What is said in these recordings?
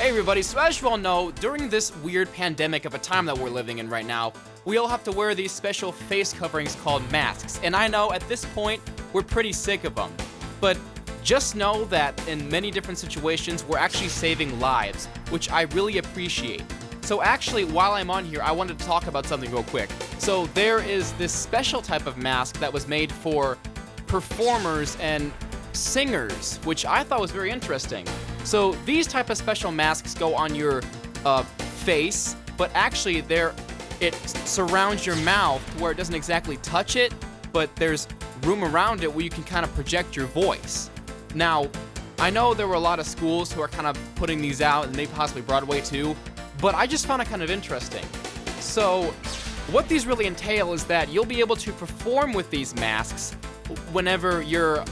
Hey everybody, so as you all know, during this weird pandemic of a time that we're living in right now, we all have to wear these special face coverings called masks, and I know at this point, we're pretty sick of them. But just know that in many different situations, we're actually saving lives, which I really appreciate. So actually, while I'm on here, I wanted to talk about something real quick. So there is this special type of mask that was made for performers and singers, which I thought was very interesting. So these type of special masks go on your face, but actually it surrounds your mouth where it doesn't exactly touch it, but there's room around it where you can kind of project your voice. Now, I know there were a lot of schools who are kind of putting these out, and maybe possibly Broadway too, but I just found it kind of interesting. So what these really entail is that you'll be able to perform with these masks whenever you're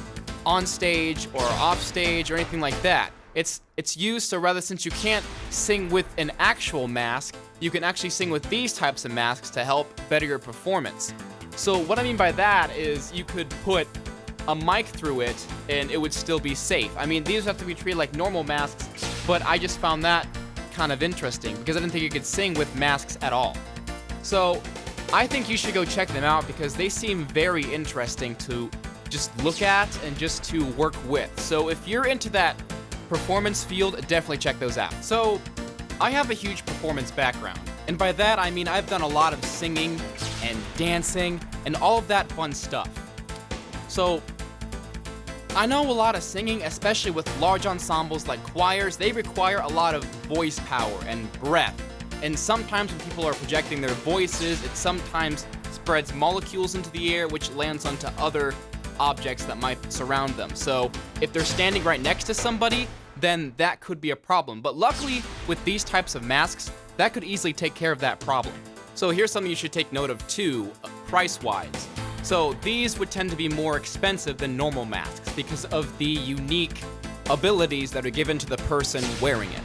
on stage or off stage or anything like that. It's used so rather, since you can't sing with an actual mask, you can actually sing with these types of masks to help better your performance. So what I mean by that is you could put a mic through it and it would still be safe. I mean, these have to be treated like normal masks, but I just found that kind of interesting because I didn't think you could sing with masks at all. So I think you should go check them out because they seem very interesting to just look at and just to work with. So if you're into that performance field, definitely check those out. So I have a huge performance background, and by that I mean I've done a lot of singing and dancing and all of that fun stuff. So I know a lot of singing, especially with large ensembles like choirs. They require a lot of voice power and breath, and sometimes when people are projecting their voices, it sometimes spreads molecules into the air, which lands onto other objects that might surround them. So if they're standing right next to somebody, then that could be a problem. But luckily, with these types of masks, that could easily take care of that problem. So here's something you should take note of too, price-wise. So these would tend to be more expensive than normal masks because of the unique abilities that are given to the person wearing it.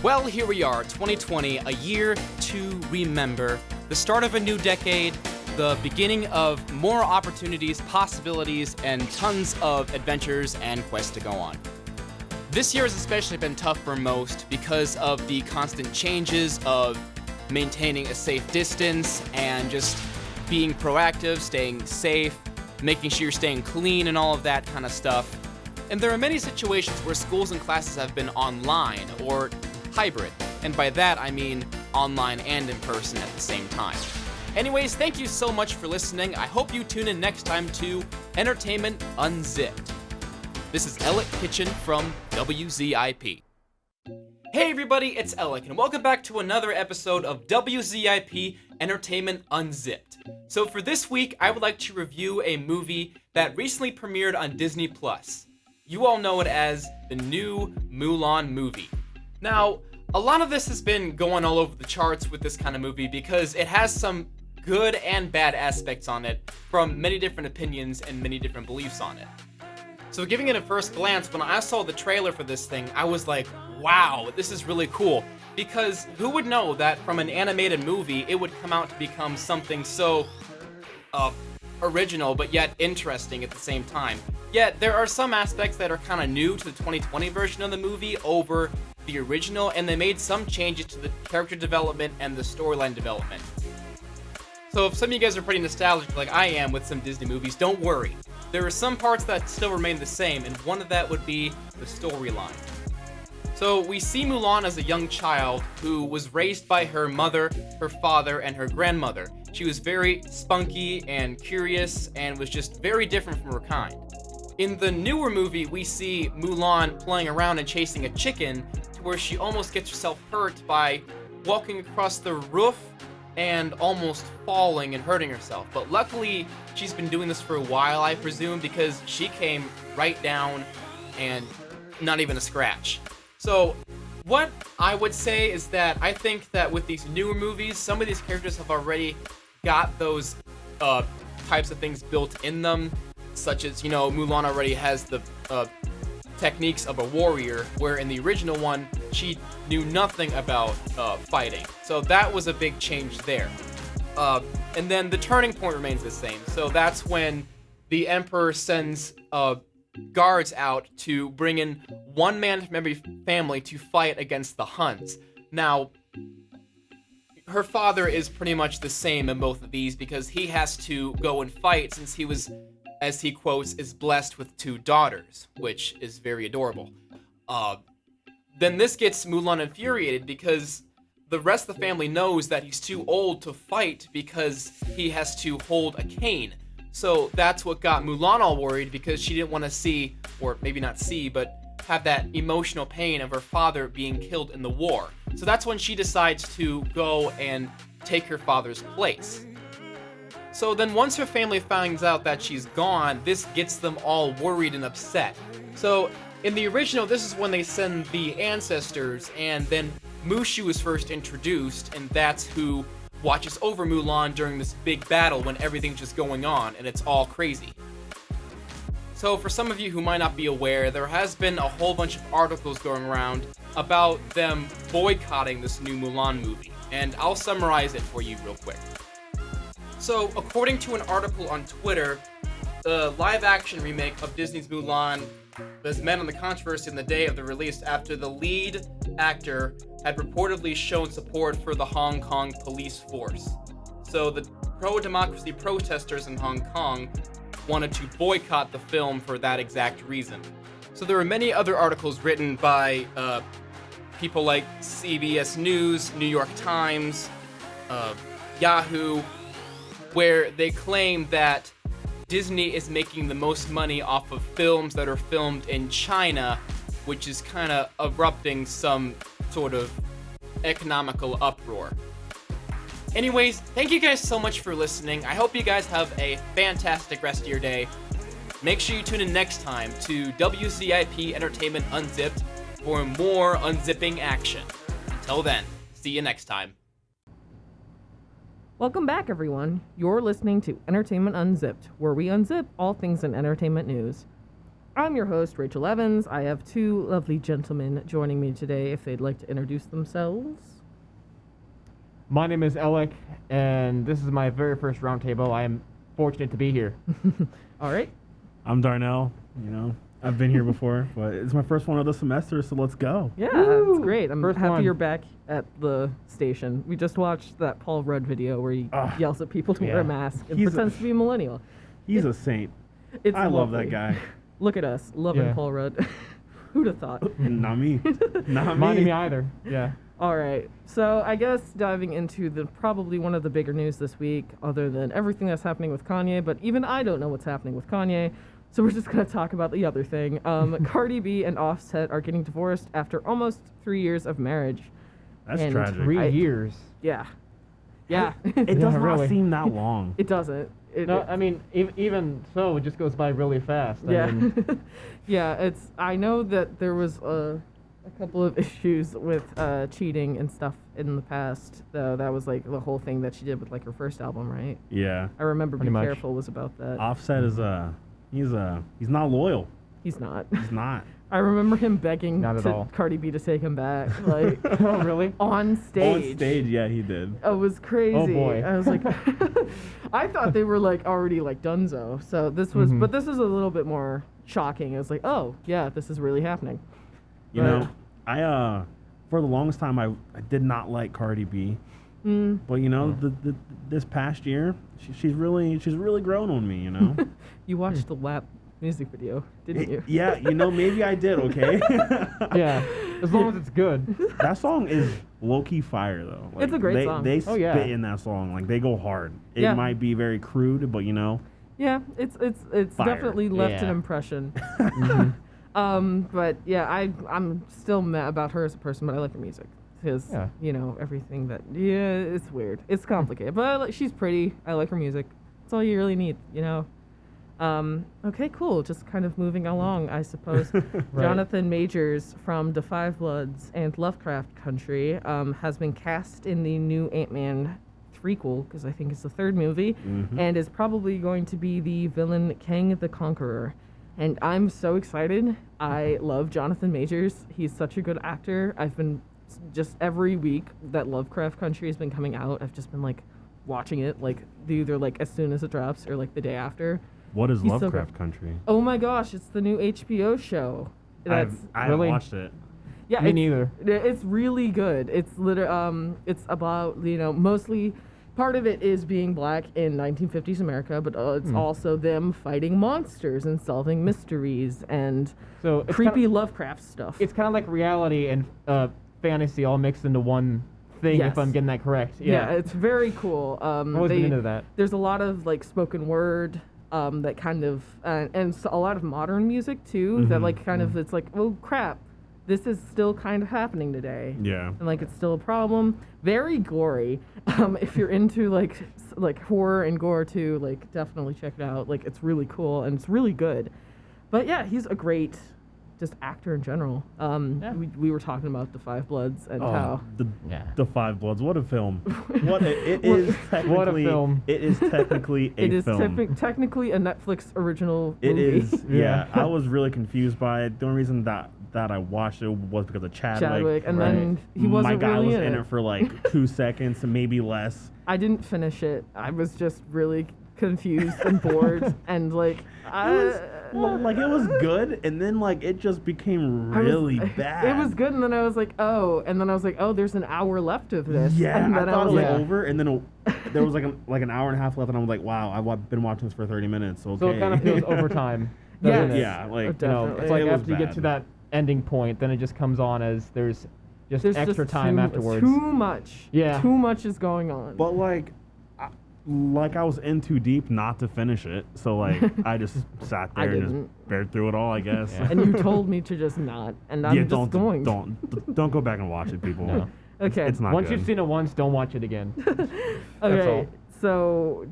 Well, here we are, 2020, a year to remember, the start of a new decade, the beginning of more opportunities, possibilities, and tons of adventures and quests to go on. This year has especially been tough for most because of the constant changes of maintaining a safe distance and just being proactive, staying safe, making sure you're staying clean and all of that kind of stuff. And there are many situations where schools and classes have been online or hybrid, and by that I mean online and in person at the same time. Anyways, thank you so much for listening. I hope you tune in next time to Entertainment Unzipped. This is Elek Kitchen from WZIP. Hey everybody, it's Elek, and welcome back to another episode of WZIP Entertainment Unzipped. So for this week, I would like to review a movie that recently premiered on Disney+. You all know it as the new Mulan movie. Now, a lot of this has been going all over the charts with this kind of movie because it has some good and bad aspects on it from many different opinions and many different beliefs on it. So giving it a first glance, when I saw the trailer for this thing, I was like, wow, this is really cool. Because who would know that from an animated movie, it would come out to become something so original, but yet interesting at the same time. Yet there are some aspects that are kind of new to the 2020 version of the movie over the original, and they made some changes to the character development and the storyline development. So if some of you guys are pretty nostalgic like I am with some Disney movies, don't worry. There are some parts that still remain the same, and one of that would be the storyline. So we see Mulan as a young child who was raised by her mother, her father, and her grandmother. She was very spunky and curious and was just very different from her kind. In the newer movie, we see Mulan playing around and chasing a chicken to where she almost gets herself hurt by walking across the roof and almost falling and hurting herself. But luckily, she's been doing this for a while, I presume, because she came right down and not even a scratch. So what I would say is that I think that with these newer movies, some of these characters have already got those types of things built in them, such as, Mulan already has the techniques of a warrior, where in the original one, she knew nothing about fighting. So that was a big change there. And then the turning point remains the same. So that's when the Emperor sends guards out to bring in one man from every family to fight against the Huns. Now, her father is pretty much the same in both of these because he has to go and fight since he was, as he quotes, is blessed with 2 daughters, which is very adorable. Then this gets Mulan infuriated because the rest of the family knows that he's too old to fight because he has to hold a cane. So that's what got Mulan all worried because she didn't want to see, or maybe not see, but have that emotional pain of her father being killed in the war. So that's when she decides to go and take her father's place. So then once her family finds out that she's gone, this gets them all worried and upset. So in the original, this is when they send the ancestors, and then Mushu is first introduced, and that's who watches over Mulan during this big battle when everything's just going on, and it's all crazy. So for some of you who might not be aware, there has been a whole bunch of articles going around about them boycotting this new Mulan movie, and I'll summarize it for you real quick. So according to an article on Twitter, the live-action remake of Disney's Mulan has met on the controversy on the day of the release after the lead actor had reportedly shown support for the Hong Kong police force. So the pro-democracy protesters in Hong Kong wanted to boycott the film for that exact reason. So there were many other articles written by people like CBS News, New York Times, Yahoo, where they claim that Disney is making the most money off of films that are filmed in China, which is kind of erupting some sort of economical uproar. Anyways, thank you guys so much for listening. I hope you guys have a fantastic rest of your day. Make sure you tune in next time to WZIP Entertainment Unzipped for more unzipping action. Until then, see you next time. Welcome back, everyone. You're listening to Entertainment Unzipped, where we unzip all things in entertainment news. I'm your host, Rachel Evans. I have 2 lovely gentlemen joining me today if they'd like to introduce themselves. My name is Elek, and this is my very first Roundtable. I am fortunate to be here. All right. I'm Darnell. I've been here before, but it's my first one of the semester, so let's go. Yeah, Woo! it's great. I'm First happy one. you're back at the station. We just watched that Paul Rudd video where he yells at people to wear a mask and pretends to be a millennial. He's a saint. It's I love lovely. that guy. Look at us, loving Yeah. Paul Rudd. Who'd have thought? Not me. Not Not me. me either. Yeah. All right, so I guess diving into probably one of the bigger news this week, other than everything that's happening with Kanye, but even I don't know what's happening with Kanye, so we're just going to talk about the other thing. Cardi B and Offset are getting divorced after almost 3 years of marriage. That's And tragic. 3 years. Yeah. Yeah. It does Yeah, not really. seem that long. It doesn't. No, I mean, even so, it just goes by really fast. I Yeah. mean, Yeah, I know that there was a couple of issues with cheating and stuff in the past, though. That was like the whole thing that she did with like her first album, right? Yeah. I remember Pretty Be much. Careful was about that. Offset is he's not loyal. He's not. He's not. I remember him begging Not at to all. Cardi B to take him back, like oh, really? on stage. On stage, yeah, he did. It was crazy. Oh, boy. I was like, I thought they were like already like donezo. So this was, Mhm. but this is a little bit more shocking. It was like, oh yeah, this is really happening. You know, I for the longest time I did not like Cardi B. But you know, the this past year, she's really grown on me. You know. You watched the WAP music video, didn't you? Yeah, you know, maybe I did. Okay. Yeah. As long as it's good. That song is low-key fire though. It's a great song. They Oh, spit yeah. in that song, like they go hard. It Yeah. might be very crude, but you know. Yeah, it's Fire. definitely left an Yeah. impression. Mhm. But yeah, I'm still mad about her as a person, but I like her music because Yeah. you know everything that it's weird, it's complicated, but she's pretty. I like her music. That's all you really need, you know. Okay, cool. Just kind of moving along, I suppose. Right. Jonathan Majors from Da 5 Bloods and Lovecraft Country has been cast in the new Ant-Man threequel, because I think it's the 3rd movie, and is probably going to be the villain Kang the Conqueror. And I'm so excited. I love Jonathan Majors. He's such a good actor. I've been just every week that Lovecraft Country has been coming out, I've just been like watching it like either like as soon as it drops or like the day after. What is He's so Lovecraft good. Country? Oh my gosh, it's the new HBO show. I haven't really- watched it. Yeah, Me neither. It's really good. It's it's about, mostly part of it is being black in 1950s America, but it's also them fighting monsters and solving mysteries and So it's creepy kinda, Lovecraft stuff. it's kind of like reality and fantasy all mixed into one thing, Yes. if I'm getting that correct. yeah, it's very cool. I've always been into that. There's a lot of like spoken word that kind of and a lot of modern music too that like kind of it's like, oh crap, this is still kind of happening today. Yeah. And like it's still a problem. Very gory. If you're into like horror and gore too, like definitely check it out. Like it's really cool and it's really good. But yeah, he's a great just actor in general. We were talking about The Five Bloods and how The Five Bloods. What a film! What it is technically. What a film. It is technically a it is film. technically a Netflix original It movie. is. Yeah. I was really confused by it. The only reason that I watched it was because of Chadwick. And Right. then he wasn't My guy really was in in it. it for like 2 seconds, maybe less. I didn't finish it. I was just really confused and bored and like Like it was good, and then like it just became really bad. It was good, and then I was like, oh, there's an hour left of this. Yeah, and I then thought it was was like, over, and then there was like an hour and a half left, and I'm like, wow, I've been watching this for 30 minutes. Okay. So it kind of feels overtime. Yes. doesn't it? Yeah, like You know, Definitely. it's like It was after you get bad. to that ending point, then it just comes on as there's there's extra just time too, afterwards. Too much. Yeah. Too much is going on. But like I was in too deep not to finish it, so like I just sat I there and didn't. just bared through it all, I guess. Yeah. And you told me to just not, and I'm Yeah, just going. don't go back and watch it, people. No. Okay. It's not Once good. you've seen it once, don't watch it again. Okay. all. So.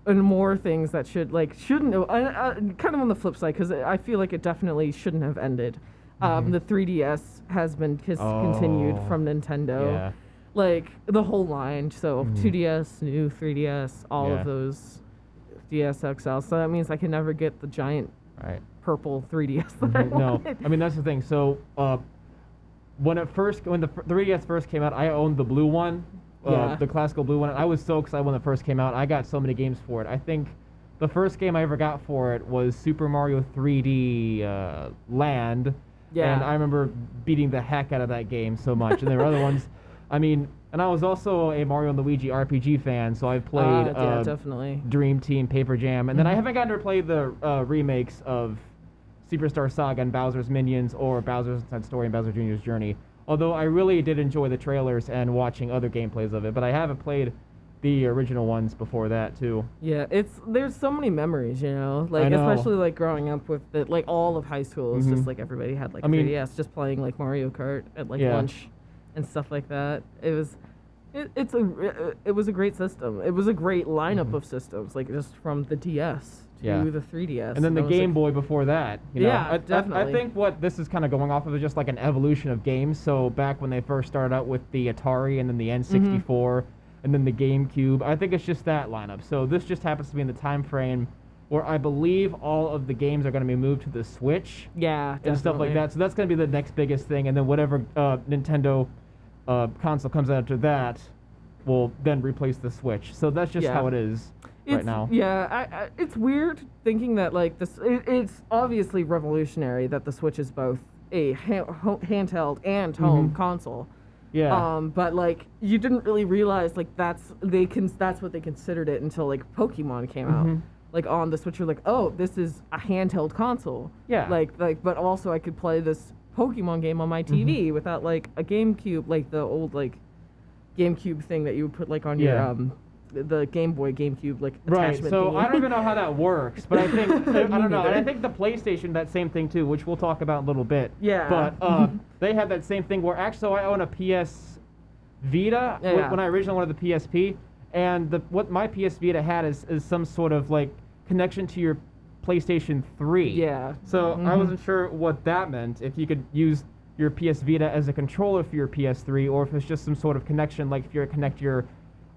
And more things that shouldn't kind of on the flip side, because I feel like it definitely shouldn't have ended. The 3DS has been continued from Nintendo. Yeah. Like the whole line. So 2DS, new 3DS, all Yeah. of those DS XL. So that means I can never get the giant Right. purple 3DS that I No, wanted. I mean that's the thing. So when the 3DS first came out, I owned the blue one, Yeah. the classical blue one. And I was so excited when it first came out. I got so many games for it. I think the first game I ever got for it was Super Mario 3D Land. Yeah. And I remember beating the heck out of that game so much. And there were other ones. I mean, and I was also a Mario and Luigi RPG fan, so I've played Yeah, definitely. Dream Team, Paper Jam, and then I haven't gotten to play the remakes of Superstar Saga and Bowser's Minions or Bowser's Inside Story and Bowser Jr.'s Journey. Although I really did enjoy the trailers and watching other gameplays of it, but I haven't played the original ones before that too. Yeah, there's so many memories, like know. especially like growing up with like all of high school. It's just like everybody had like I mean- 3DS, just playing like Mario Kart at like Yeah. lunch and stuff like that. It was a great system. It was a great lineup of systems, like just from the DS to Yeah. the 3DS. And then the I was Game like, Boy before that. You know? Yeah, I definitely. think what this is kind of going off of is just like an evolution of games. So back when they first started out with the Atari and then the N64 and then the GameCube, I think it's just that lineup. So this just happens to be in the time frame where I believe all of the games are going to be moved to the Switch Yeah, definitely. and stuff like that. So that's going to be the next biggest thing. And then whatever Nintendo console comes out after that will then replace the Switch. So that's just Yeah. how it is right now. Yeah, it's weird thinking that like this. It's obviously revolutionary that the Switch is both a handheld and home console. Yeah. But like you didn't really realize like that's what they considered it until like Pokemon came out. Like on the Switch, you're like, oh, this is a handheld console. Yeah. Like, but also I could play this Pokemon game on my TV without like a GameCube, like the old like GameCube thing that you would put like on Yeah. your the Game Boy GameCube like Right, attachment so thingy. I don't even know how that works, but I think I don't know. And I think the PlayStation that same thing too, which we'll talk about in a little bit. Yeah. But they had that same thing where actually I own a PS Vita Yeah. when I originally wanted the PSP, and what my PS Vita had is some sort of like connection to your PlayStation 3. Yeah. So I wasn't sure what that meant, if you could use your PS Vita as a controller for your PS3, or if it's just some sort of connection, like if you connect your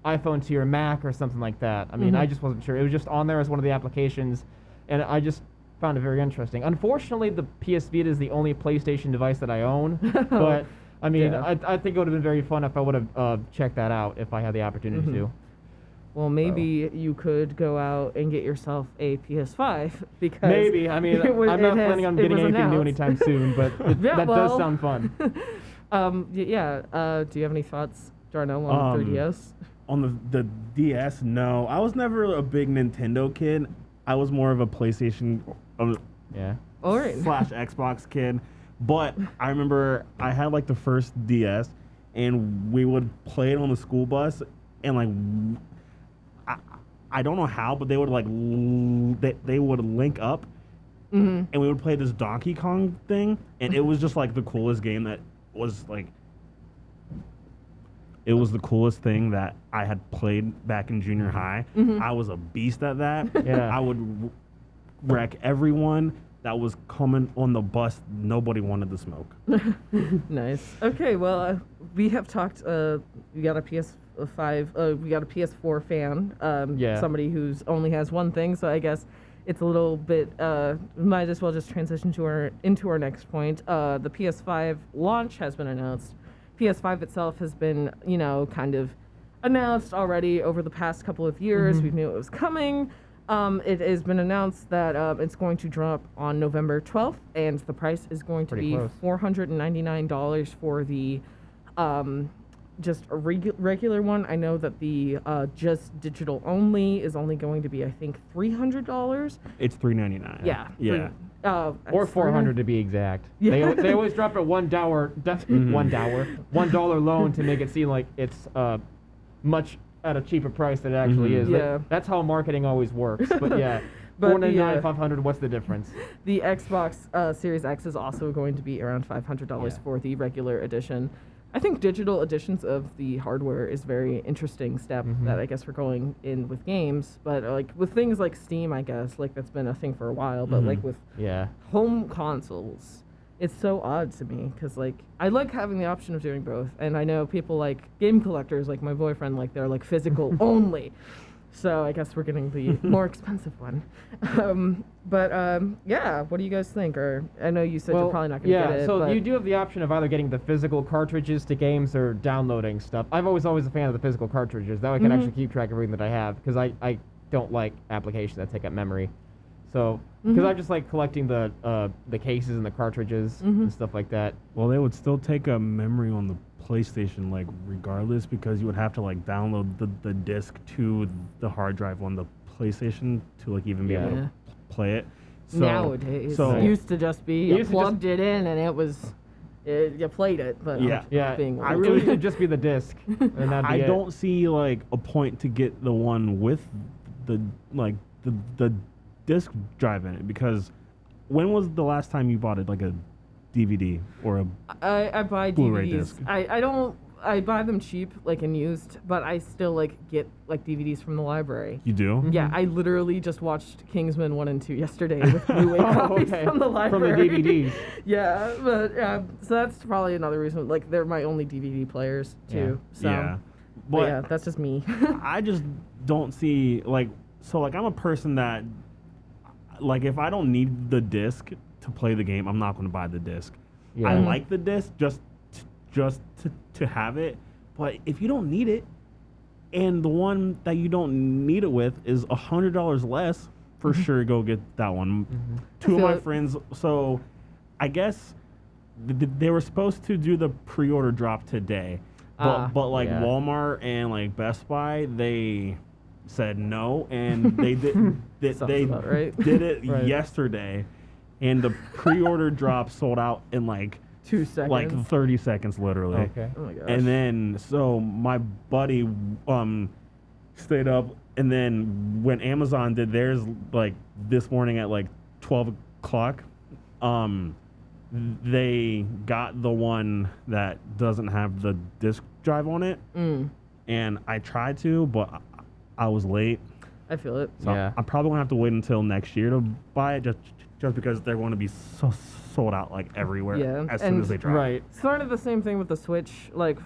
iPhone to your Mac or something like that. I mean, I just wasn't sure. It was just on there as one of the applications, and I just found it very interesting. Unfortunately, the PS Vita is the only PlayStation device that I own, but I mean, Yeah. I think it would have been very fun if I would have checked that out if I had the opportunity to. Well, maybe you could go out and get yourself a PS5 because Maybe. I mean, I'm not planning on getting anything new anytime soon, but that does sound fun. Do you have any thoughts, Darnell, on the 3DS? On the DS, no. I was never a big Nintendo kid. I was more of a PlayStation Yeah. All right. / Xbox kid. But I remember I had like the first DS, and we would play it on the school bus, and like I don't know how, but they would like they would link up, and we would play this Donkey Kong thing, and it was just like the coolest game that was like. It was the coolest thing that I had played back in junior high. I was a beast at that. Yeah. I would wreck everyone that was coming on the bus. Nobody wanted to smoke. Nice. Okay, well, we have talked. We got a PS5. We got a PS4 fan. Somebody who's only has one thing. So I guess it's a little bit. Might as well just transition into our next point. The PS5 launch has been announced. PS5 itself has been, kind of announced already over the past couple of years. We knew it was coming. It has been announced that it's going to drop on November 12th, and the price is going to be $499 for the just a regular one. I know that the just digital only is only going to be, I think, $300. It's $399. Yeah. Yeah. Or $400 to be exact. Yeah. They always drop it $1 loan to make it seem like it's much at a cheaper price than it actually is. Yeah. That's how marketing always works. But yeah, But $499, $500. What's the difference? The Xbox Series X is also going to be around $500 for the regular edition. I think digital editions of the hardware is very interesting step that I guess we're going in with games, but like with things like Steam, I guess like that's been a thing for a while, but like with home consoles, it's so odd to me because like I like having the option of doing both, and I know people like game collectors, like my boyfriend, like they're like physical only. So I guess we're getting the more expensive one. Yeah, what do you guys think? Or I know you said you're probably not going to get it. So you do have the option of either getting the physical cartridges to games or downloading stuff. I've always a fan of the physical cartridges. That way I can actually keep track of everything that I have, because I don't like applications that take up memory. So, because I just like collecting the cases and the cartridges and stuff like that. Well, they would still take a memory on the PlayStation, like regardless, because you would have to like download the disc to the hard drive on the PlayStation to like even be able to play it. So, nowadays, it used to just be you plugged it in and it was you played it, but I really should just be the disc. And I don't see like a point to get the one with the disc drive in it, because when was the last time you bought it, like a DVD or a I buy Blu-ray DVDs. disc? I buy them cheap, like and used, but I still like get like DVDs from the library. You do? Yeah, I literally just watched Kingsman 1 and 2 yesterday with Blu-ray copies from the library. From the DVDs. Yeah, but so that's probably another reason. Like they're my only DVD players too. So but yeah, that's just me. I just don't see like I'm a person that like if I don't need the disc to play the game, I'm not going to buy the disc. Yeah. I like the disc just to have it, but if you don't need it, and the one that you don't need it with is $100 less, for sure go get that one. Two of my friends, so I guess they were supposed to do the pre-order drop today, but Walmart and like Best Buy, they said no, and they did did it yesterday, and the pre-order drop sold out in like 2 seconds, like 30 seconds literally. Okay. Oh my gosh. And then so my buddy stayed up, and then when Amazon did theirs like this morning at like 12 o'clock, they got the one that doesn't have the disc drive on it, and I tried to, but I was late. I feel it. So I'm probably gonna have to wait until next year to buy it, just because they're going to be so sold out like everywhere as soon as they drop. Right. Sort of the same thing with the Switch, like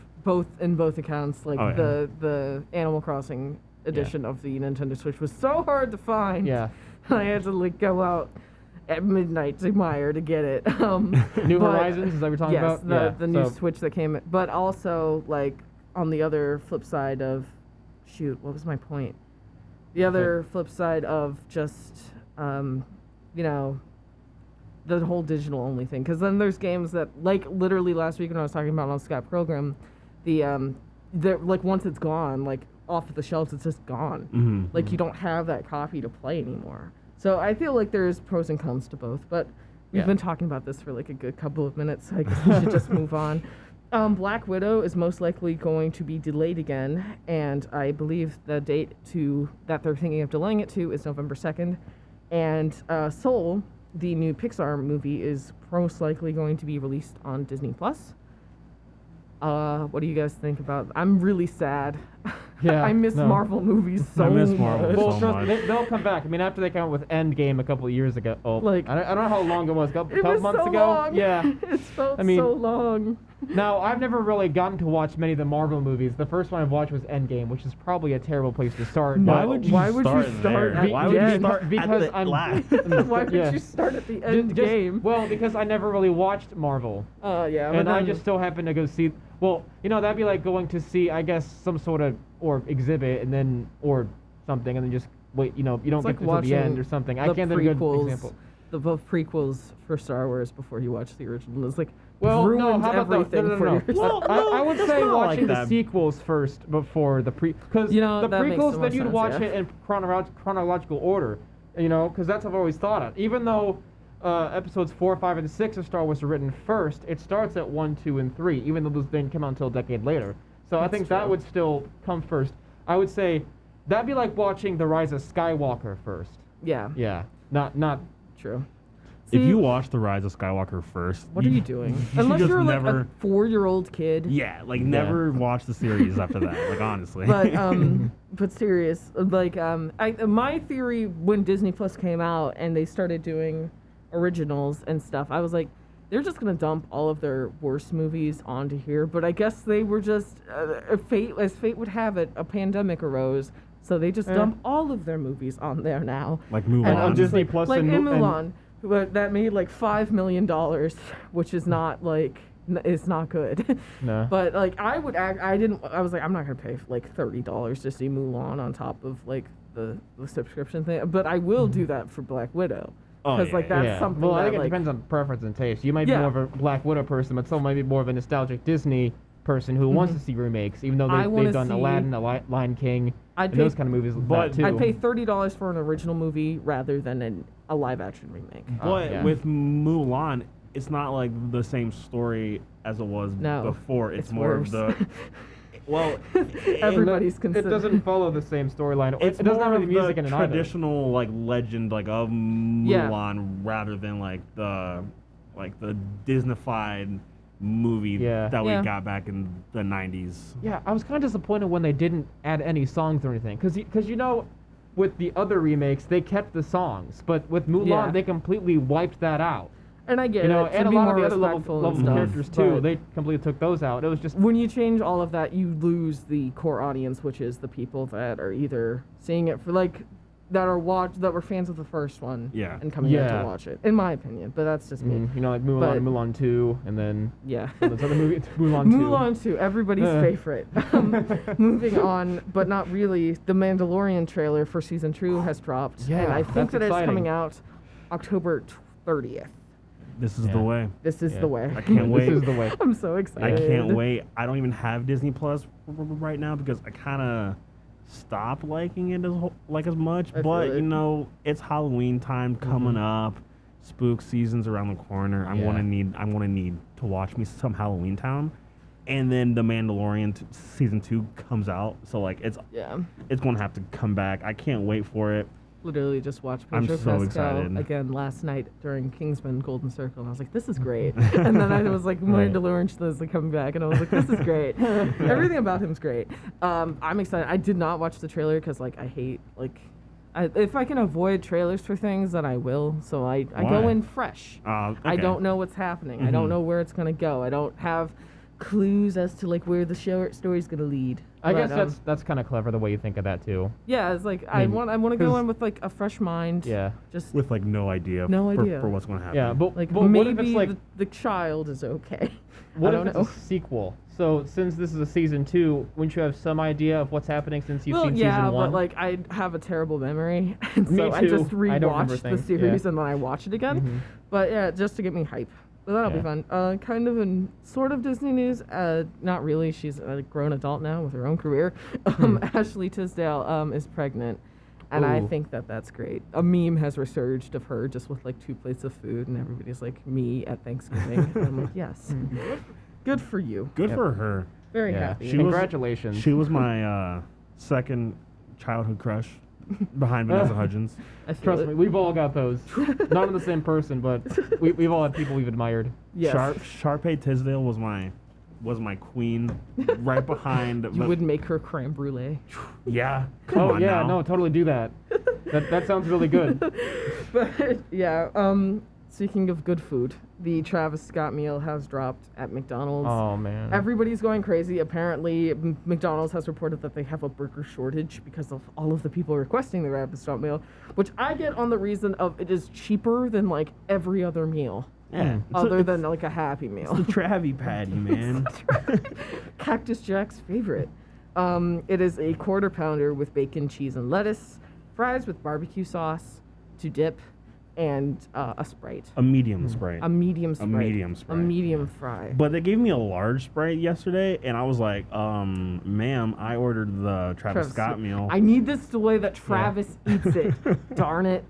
in both accounts, like the Animal Crossing edition of the Nintendo Switch was so hard to find. Yeah. I had to like go out at midnight to Meijer to get it. New Horizons, is that what you're talking about? The new Switch that came, but also like on the other flip side of shoot, what was my point? The other flip side of just, you know, the whole digital only thing. Because then there's games that, like literally last week when I was talking about on Skype program, like once it's gone, like off the shelves, it's just gone. Mm-hmm. Like you don't have that copy to play anymore. So I feel like there's pros and cons to both. But we've been talking about this for like a good couple of minutes. So I guess we should just move on. Black Widow is most likely going to be delayed again, and I believe the date that they're thinking of delaying it to is November 2nd. And Soul, the new Pixar movie, is most likely going to be released on Disney+. What do you guys think about? I'm really sad. Yeah, I miss Marvel movies so I miss much. Marvel so much. They'll come back. I mean, after they came out with Endgame a couple of years ago. Oh, Like- I don't know how long it was. A couple It was months so ago. long. Yeah. It felt I mean- so long. Now, I've never really gotten to watch many of the Marvel movies. The first one I've watched was Endgame, which is probably a terrible place to start. No, Why would you why would you start start there? at Why the would you end? start Because at the I'm- last? Why would Yeah. you start at the end game? Well, because I never really watched Marvel. Yeah, And but I then- just so happened to go see. Well, you know, that'd be like going to see, I guess, some sort of or exhibit and then or something, and then just wait. You know, you don't It's get like to the end watching or something. I the can't think of a good prequels, example. the both prequels for Star Wars before you watch the original. It's like Well, ruins no, how about everything no. for your Well, I would that's say not like watching the that. sequels first before the because You know, the that makes prequels so then much you'd sense, watch yeah. it in chronological order, you know, because that's what I've always thought of. Even though episodes 4, 5, and 6 of Star Wars are written first, it starts at 1, 2, and 3, even though those didn't come out until a decade later. So I think that true. would still come first. I would say that'd be like watching The Rise of Skywalker first. Yeah, Yeah, not. true. If See, you watch The Rise of Skywalker first, what are you doing? should Unless just you're like never, a 4-year-old kid. yeah, like never watch the series after that. Like honestly, But serious, like my theory when Disney Plus came out and they started doing originals and stuff, I was like, they're just gonna dump all of their worst movies onto here. But I guess they were just fate would have it, a pandemic arose, so they just dump all of their movies on there now. like And Mulan. I'm just Disney like, Plus like and in Mu- and- Mulan, but that made like $5 million, which is not like it's not good. No. But like I was like, I'm not gonna pay like $30 to see Mulan on top of like the subscription thing. But I will do that for Black Widow. Oh, Because like yeah, that's something Well, I that think it like, depends on preference and taste. You might be Yeah. more of a Black Widow person, but someone might be more of a nostalgic Disney person who wants to see remakes, even though I wanna they've done see- Aladdin, Lion King, I'd and those pay- kind of movies. but that too. I'd pay $30 for an original movie rather than a live action remake. But yeah. with Mulan, it's not like the same story as it was No, before. It's it's more worse. of the. Well, Everybody's It considered. doesn't follow the same storyline. it's It doesn't more have any of music the in it either. traditional like legend like of Yeah. Mulan rather than like the Disneyfied movie Yeah. that we Yeah. got back in the 90s. Yeah, I was kind of disappointed when they didn't add any songs or anything, because you know, with the other remakes they kept the songs, but with Mulan Yeah. they completely wiped that out. And I get You know, it. to and a be lot more of the other respectful level and stuff, characters too. but They completely took those out. It was just when you change all of that, you lose the core audience, which is the people that are either seeing it for like that were fans of the first one, Yeah. and coming in Yeah. to watch it. In my opinion, but that's just me. you know, like Mulan, But- Mulan 2, and then Yeah. this other movie, Mulan 2. Mulan 2, everybody's favorite. Moving on, but not really. The Mandalorian trailer for season 2 has dropped, and Yeah, I think that's that it's exciting. coming out October 30th. This is Yeah. the way. This is Yeah. the way. I can't wait. This is the way. I'm so I excited. can't wait. I don't even have Disney Plus right now because I kind of stopped liking it as much. I But feel you it. know, it's Halloween time coming up. Spook season's around the corner. I'm Yeah. gonna need to watch me some Halloween Town, and then The Mandalorian season 2 comes out. So like it's gonna have to come back. I can't wait for it. Literally just watched I'm Pedro so Pascal excited. again last night during Kingsman Golden Circle, and I was like, this is great. And then I was like, Right. Mandalorian is like coming back, and I was like, this is great. Everything about him's great. I'm excited. I did not watch the trailer because like I hate like. If I can avoid trailers for things, then I will. So I go Why? in fresh. I Okay. don't know what's happening. I don't know where it's gonna go. I don't have clues as to like where the story's gonna lead. I But, guess that's kind of clever the way you think of that too. yeah. It's like I I mean, want to go 'cause- in with like a fresh mind. Yeah. Just With like no idea. No idea. For what's going to happen. Yeah, but like but what maybe if it's like the child is okay. what I if don't it's know. a sequel? So since this is a season 2, wouldn't you have some idea of what's happening since you've Well, seen yeah, season 1? but like I have a terrible memory, and Me so I too. just I don't remember rewatch the things, series yeah. and then I watch it again. Mhm. But yeah, just to get me hype. But that'll be Yeah. fun. Kind of in sort of Disney news. Not really. She's a grown adult now with her own career. Ashley Tisdale is pregnant, and I Ooh. think that's great. A meme has resurged of her just with like 2 plates of food, and everybody's like me at Thanksgiving. And I'm like, yes, good for you. Good Yep. for her. Very Yeah. happy. Congratulations. She was my second childhood crush behind Vanessa Hudgens. I feel Trust it. me, we've all got those. Not in the same person, but we've all had people we've admired. Yes. Sharpay Tisdale was my queen, right behind. You would make her creme brulee. Yeah. Come Oh on yeah, now. no, totally do that. That sounds really good. But yeah, speaking of good food, the Travis Scott meal has dropped at McDonald's. Oh man. Everybody's going crazy. Apparently, McDonald's has reported that they have a burger shortage because of all of the people requesting the Travis Scott meal, which I get on the reason of it is cheaper than like every other meal, Yeah. other than like a Happy Meal. the Travie Patty, man. Cactus Jack's favorite. It is a quarter pounder with bacon, cheese, and lettuce, fries with barbecue sauce to dip, and a Sprite. A medium Sprite. A medium Sprite. medium A Sprite. medium fry. But they gave me a large Sprite yesterday, and I was like, ma'am, I ordered the Travis Scott meal. I need this the way that Travis eats it. Darn it.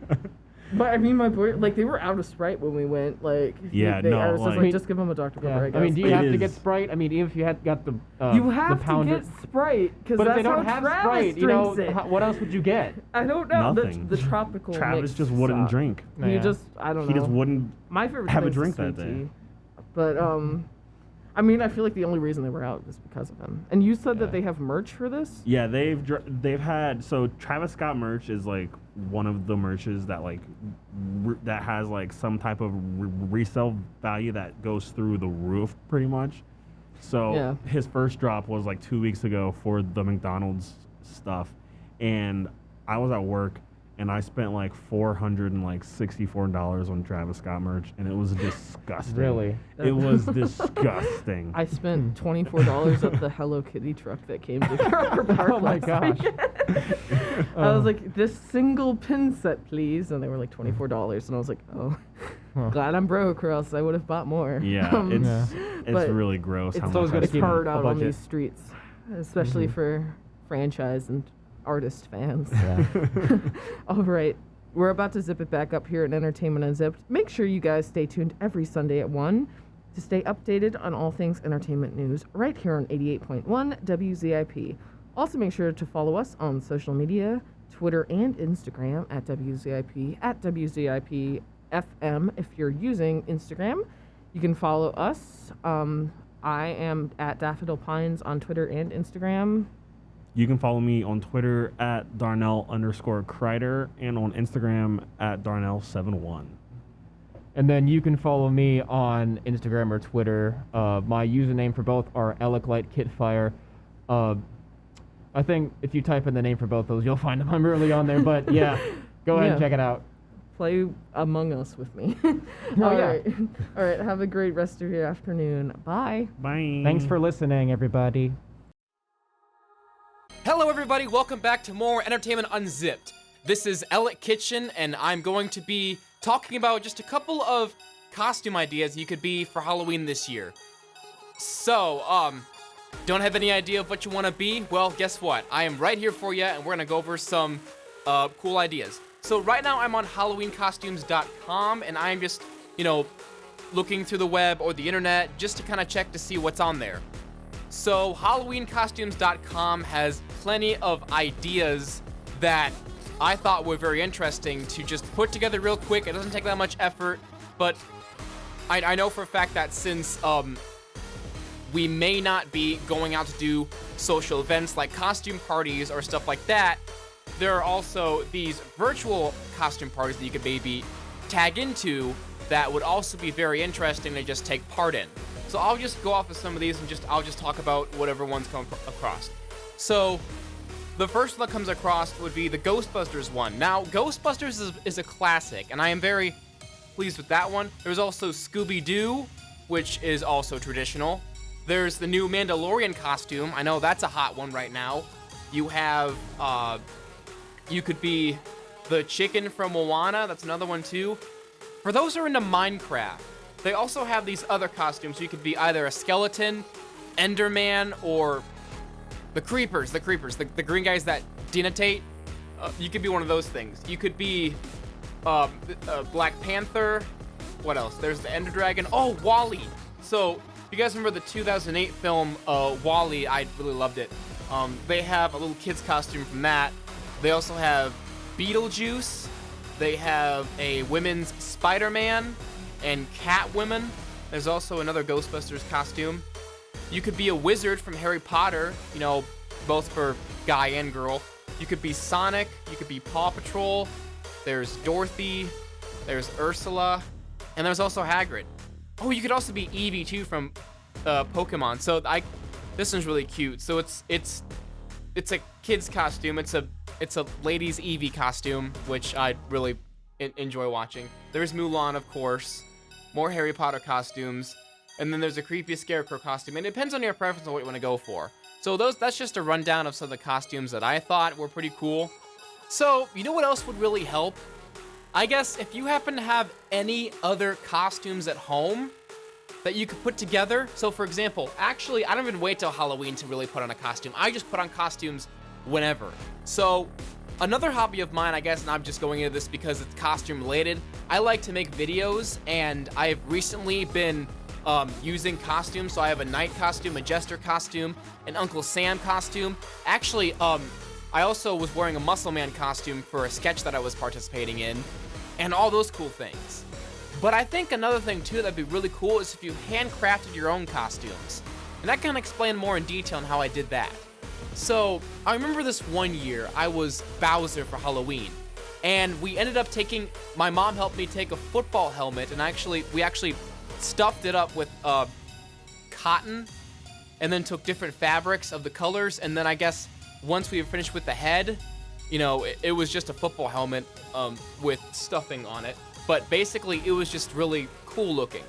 But I mean, my boy, like, they were out of Sprite when we went. Like, Yeah, they, no, I was just like- like, just give them a Dr. Pepper, Yeah. I guess. I mean, do you It have to get is- Sprite? I mean, even if you had got the you the have to pounder. get Sprite, because But if that's they don't how have Travis Sprite, you know, drinks it. what else would you get? I don't know. Nothing. The tropical Travis mix just wouldn't sucked. drink. No, He yeah. just, I don't know. He just wouldn't. My favorite have a thing is drink the that sweet day. tea. But I mean, I feel like the only reason they were out is because of him. And you said that Yeah. they have merch for this? Yeah, they've had, so Travis Scott merch is like one of the merches that like that has like some type of resale value that goes through the roof pretty much. So Yeah. his first drop was like 2 weeks ago for the McDonald's stuff, and I was at work and I spent like $464 on Travis Scott merch, and it was disgusting. Really? It was disgusting. I spent $24 at the Hello Kitty truck that came to Crocker Park Oh my last gosh. weekend. I was like, this single pin set, please. And they were like $24. And I was like, oh, Huh. glad I'm broke, or else I would have bought more. Yeah, Yeah. it's but really gross how It's, much always I gotta it's keep spent. hard a out on budget. these streets, especially for franchise and artist fans. Yeah. All right. We're about to zip it back up here at Entertainment Unzipped. Make sure you guys stay tuned every Sunday at 1 to stay updated on all things entertainment news right here on 88.1 WZIP. Also, make sure to follow us on social media, Twitter and Instagram at WZIP, at WZIP FM if you're using Instagram. You can follow us. I am at Daffodil Pines on Twitter and Instagram. You can follow me on Twitter at Darnell_Kreider and on Instagram at Darnell71. And then you can follow me on Instagram or Twitter. My username for both are ElekLightKitFire. I think if you type in the name for both those, you'll find them. I'm really on there, but yeah, go ahead and Yeah. check it out. Play Among Us with me. Oh, All yeah. right. All right. Have a great rest of your afternoon. Bye. Bye. Thanks for listening, everybody. Hello, everybody. Welcome back to more Entertainment Unzipped. This is Elek Kitchen, and I'm going to be talking about just a couple of costume ideas you could be for Halloween this year. So, don't have any idea of what you want to be? Well, guess what? I am right here for you, and we're going to go over some cool ideas. So right now I'm on HalloweenCostumes.com, and I'm just, looking through the web or the internet just to kind of check to see what's on there. So HalloweenCostumes.com has plenty of ideas that I thought were very interesting to just put together real quick. It doesn't take that much effort, but I know for a fact that since we may not be going out to do social events like costume parties or stuff like that, there are also these virtual costume parties that you could maybe tag into that would also be very interesting to just take part in. So So I'll just go off of some of these and I'll just talk about whatever one's come across. So the first one that comes across would be the Ghostbusters one. Now, Ghostbusters is a classic, and I am very pleased with that one. There's also Scooby-Doo, which is also traditional. There's the new Mandalorian costume. I know that's a hot one right now. You have, you could be the chicken from Moana. That's another one too. For those who are into Minecraft, they also have these other costumes. You could be either a skeleton, Enderman, or the creepers, the green guys that denotate. You could be one of those things. You could be Black Panther. What else? There's the Ender Dragon. Oh, WALL-E. So, you guys remember the 2008 film WALL-E? I really loved it. They have a little kid's costume from that. They also have Beetlejuice. They have a women's Spider-Man and Catwoman. There's also another Ghostbusters costume. You could be a wizard from Harry Potter, you know, both for guy and girl. You could be Sonic. You could be Paw Patrol. There's Dorothy. There's Ursula. And there's also Hagrid. Oh, you could also be Eevee too from Pokemon. So this one's really cute. So it's a kid's costume. It's a ladies' Eevee costume, which I really enjoy watching. There's Mulan, of course. More Harry Potter costumes. And then there's a creepy scarecrow costume. And it depends on your preference on what you want to go for. So that's just a rundown of some of the costumes that I thought were pretty cool. So, you know what else would really help? I guess if you happen to have any other costumes at home that you could put together. So for example, actually, I don't even wait till Halloween to really put on a costume. I just put on costumes whenever. So another hobby of mine, I guess, and I'm just going into this because it's costume related, I like to make videos, and I've recently been using costumes. So I have a knight costume, a jester costume, an Uncle Sam costume. Actually, I also was wearing a Muscle Man costume for a sketch that I was participating in, and all those cool things. But I think another thing too that'd be really cool is if you handcrafted your own costumes. And I can explain more in detail on how I did that. So I remember this one year I was Bowser for Halloween, and we ended up my mom helped me take a football helmet, and we actually stuffed it up with cotton, and then took different fabrics of the colors, and then I guess once we were finished with the head, you know, it was just a football helmet with stuffing on it. But basically, it was just really cool looking.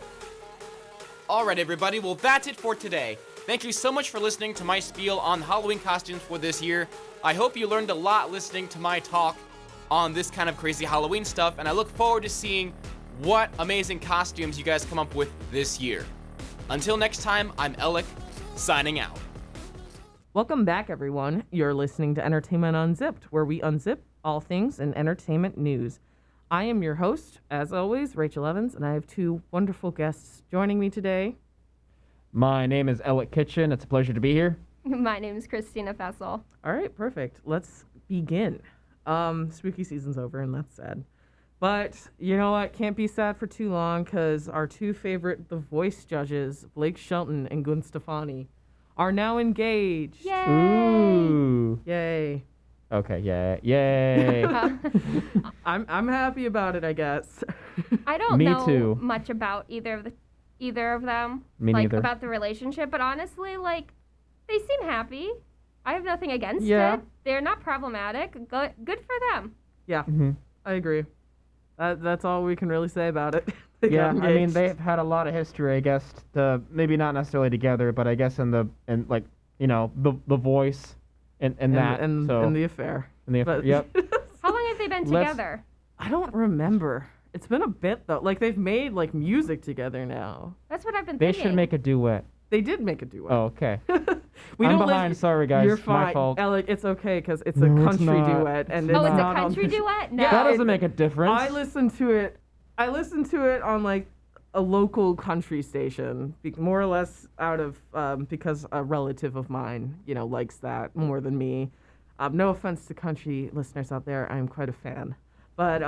All right, everybody. Well, that's it for today. Thank you so much for listening to my spiel on Halloween costumes for this year. I hope you learned a lot listening to my talk on this kind of crazy Halloween stuff, and I look forward to seeing what amazing costumes you guys come up with this year. Until next time, I'm Elek, signing out. Welcome back, everyone. You're listening to Entertainment Unzipped, where we unzip all things in entertainment news. I am your host, as always, Rachel Evans, and I have two wonderful guests joining me today. My name is Elek Kitchen. It's a pleasure to be here. My name is Christina Fessel. All right, perfect. Let's begin. Spooky season's over, and that's sad. But you know what? Can't be sad for too long, because our two favorite The Voice judges, Blake Shelton and Gwen Stefani, are now engaged. Yay! Ooh. Yay. Okay, yeah, yay. I'm happy about it, I guess. I don't Me know too. much about either of them. Me like neither. about the relationship, but honestly, like, they seem happy. I have nothing against Yeah. it. They're not problematic. Good for them. Yeah, Mm-hmm. I agree. That's all we can really say about it. They Yeah, got I mean, engaged. they've had a lot of history, I guess, maybe not necessarily together, but I guess in the Voice and that. and so, the affair. yep. How long have they been Let's- together? I don't remember. It's been a bit though. Like they've made like music together now. That's what I've been They thinking. should make a duet. They did make a duet. Oh, okay. We I'm don't behind. live- Sorry, guys. You're My fine, fault. Elek. It's okay because it's a No, it's country not. duet, and Oh, it's it's a not on country the- duet? No. Yeah, That doesn't it- make a difference. I listened to it on like a local country station, more or less out of because a relative of mine, likes that more than me. No offense to country listeners out there, I'm quite a fan. But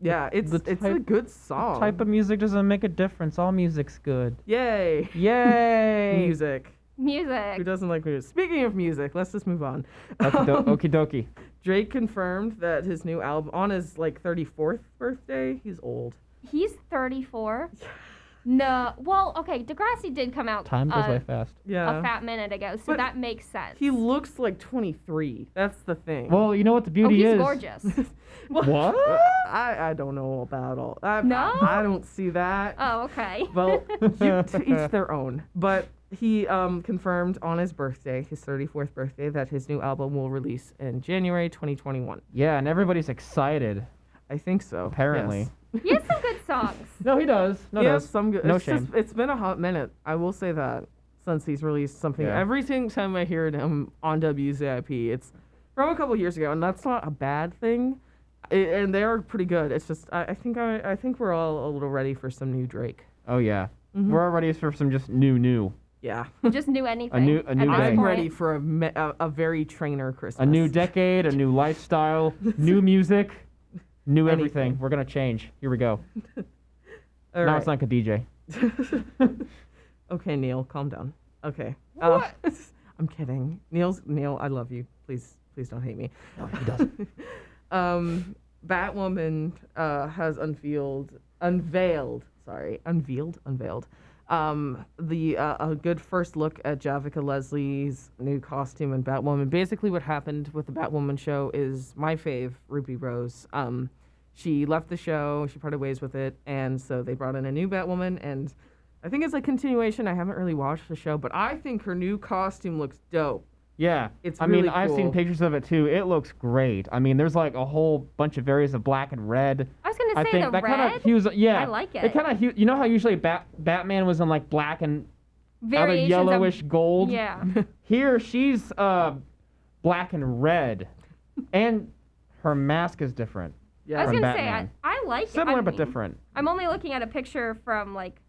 yeah, it's a good song. Type of music doesn't make a difference. All music's good. Yay! Yay! Music. Who Music. doesn't like music? Speaking of music, let's just move on. Okie dokie. Drake confirmed that his new album on his 34th birthday. He's old. He's 34. No. Well, okay, Degrassi did come out Time goes by fast. Yeah. a fat minute ago, so But that makes sense. He looks like 23. That's the thing. Well, you know what the oh, beauty he's is? gorgeous. What? I don't know about all. No? I don't see that. Oh, okay. Well, to each their own. But he confirmed on his birthday, his 34th birthday, that his new album will release in January 2021. Yeah, and everybody's excited. I think so. Apparently. yes. He has some good songs. No, he does. No, He does. has some good. No it's shame. just- it's been a hot minute. I will say that since he's released something. Yeah. Every single time I hear him on WZIP, it's from a couple years ago, and that's not a bad thing. And they are pretty good. It's just I think we're all a little ready for some new Drake. Oh yeah. We're all ready for some just new. Yeah. Just knew anything. A new at day. this I'm point. ready for a very trainer Christmas. A new decade, a new lifestyle, new music, new Anything. everything. We're gonna change. Here we go. All now right. it's like a DJ. Okay, Neil, calm down. Okay. I'm kidding. Neil, I love you. Please don't hate me. No, he doesn't. Batwoman has unveiled a good first look at Javicia Leslie's new costume in Batwoman. Basically what happened with the Batwoman show is my fave, Ruby Rose. She left the show, she parted ways with it, and so they brought in a new Batwoman, and I think it's a continuation. I haven't really watched the show, but I think her new costume looks dope. Yeah. It's I mean, really I've seen cool. pictures of it too. It looks great. I mean, there's like a whole bunch of areas of black and red. I was gonna I say think the that red. kind of hues. Yeah. I like it. It kind of you know how usually Batman was in like black and other Variations yellowish of, gold. Yeah. Here she's black and red, and her mask is different. I Yeah. was From gonna Batman. say I like it. Similar I but mean, different. I'm only looking at a picture from like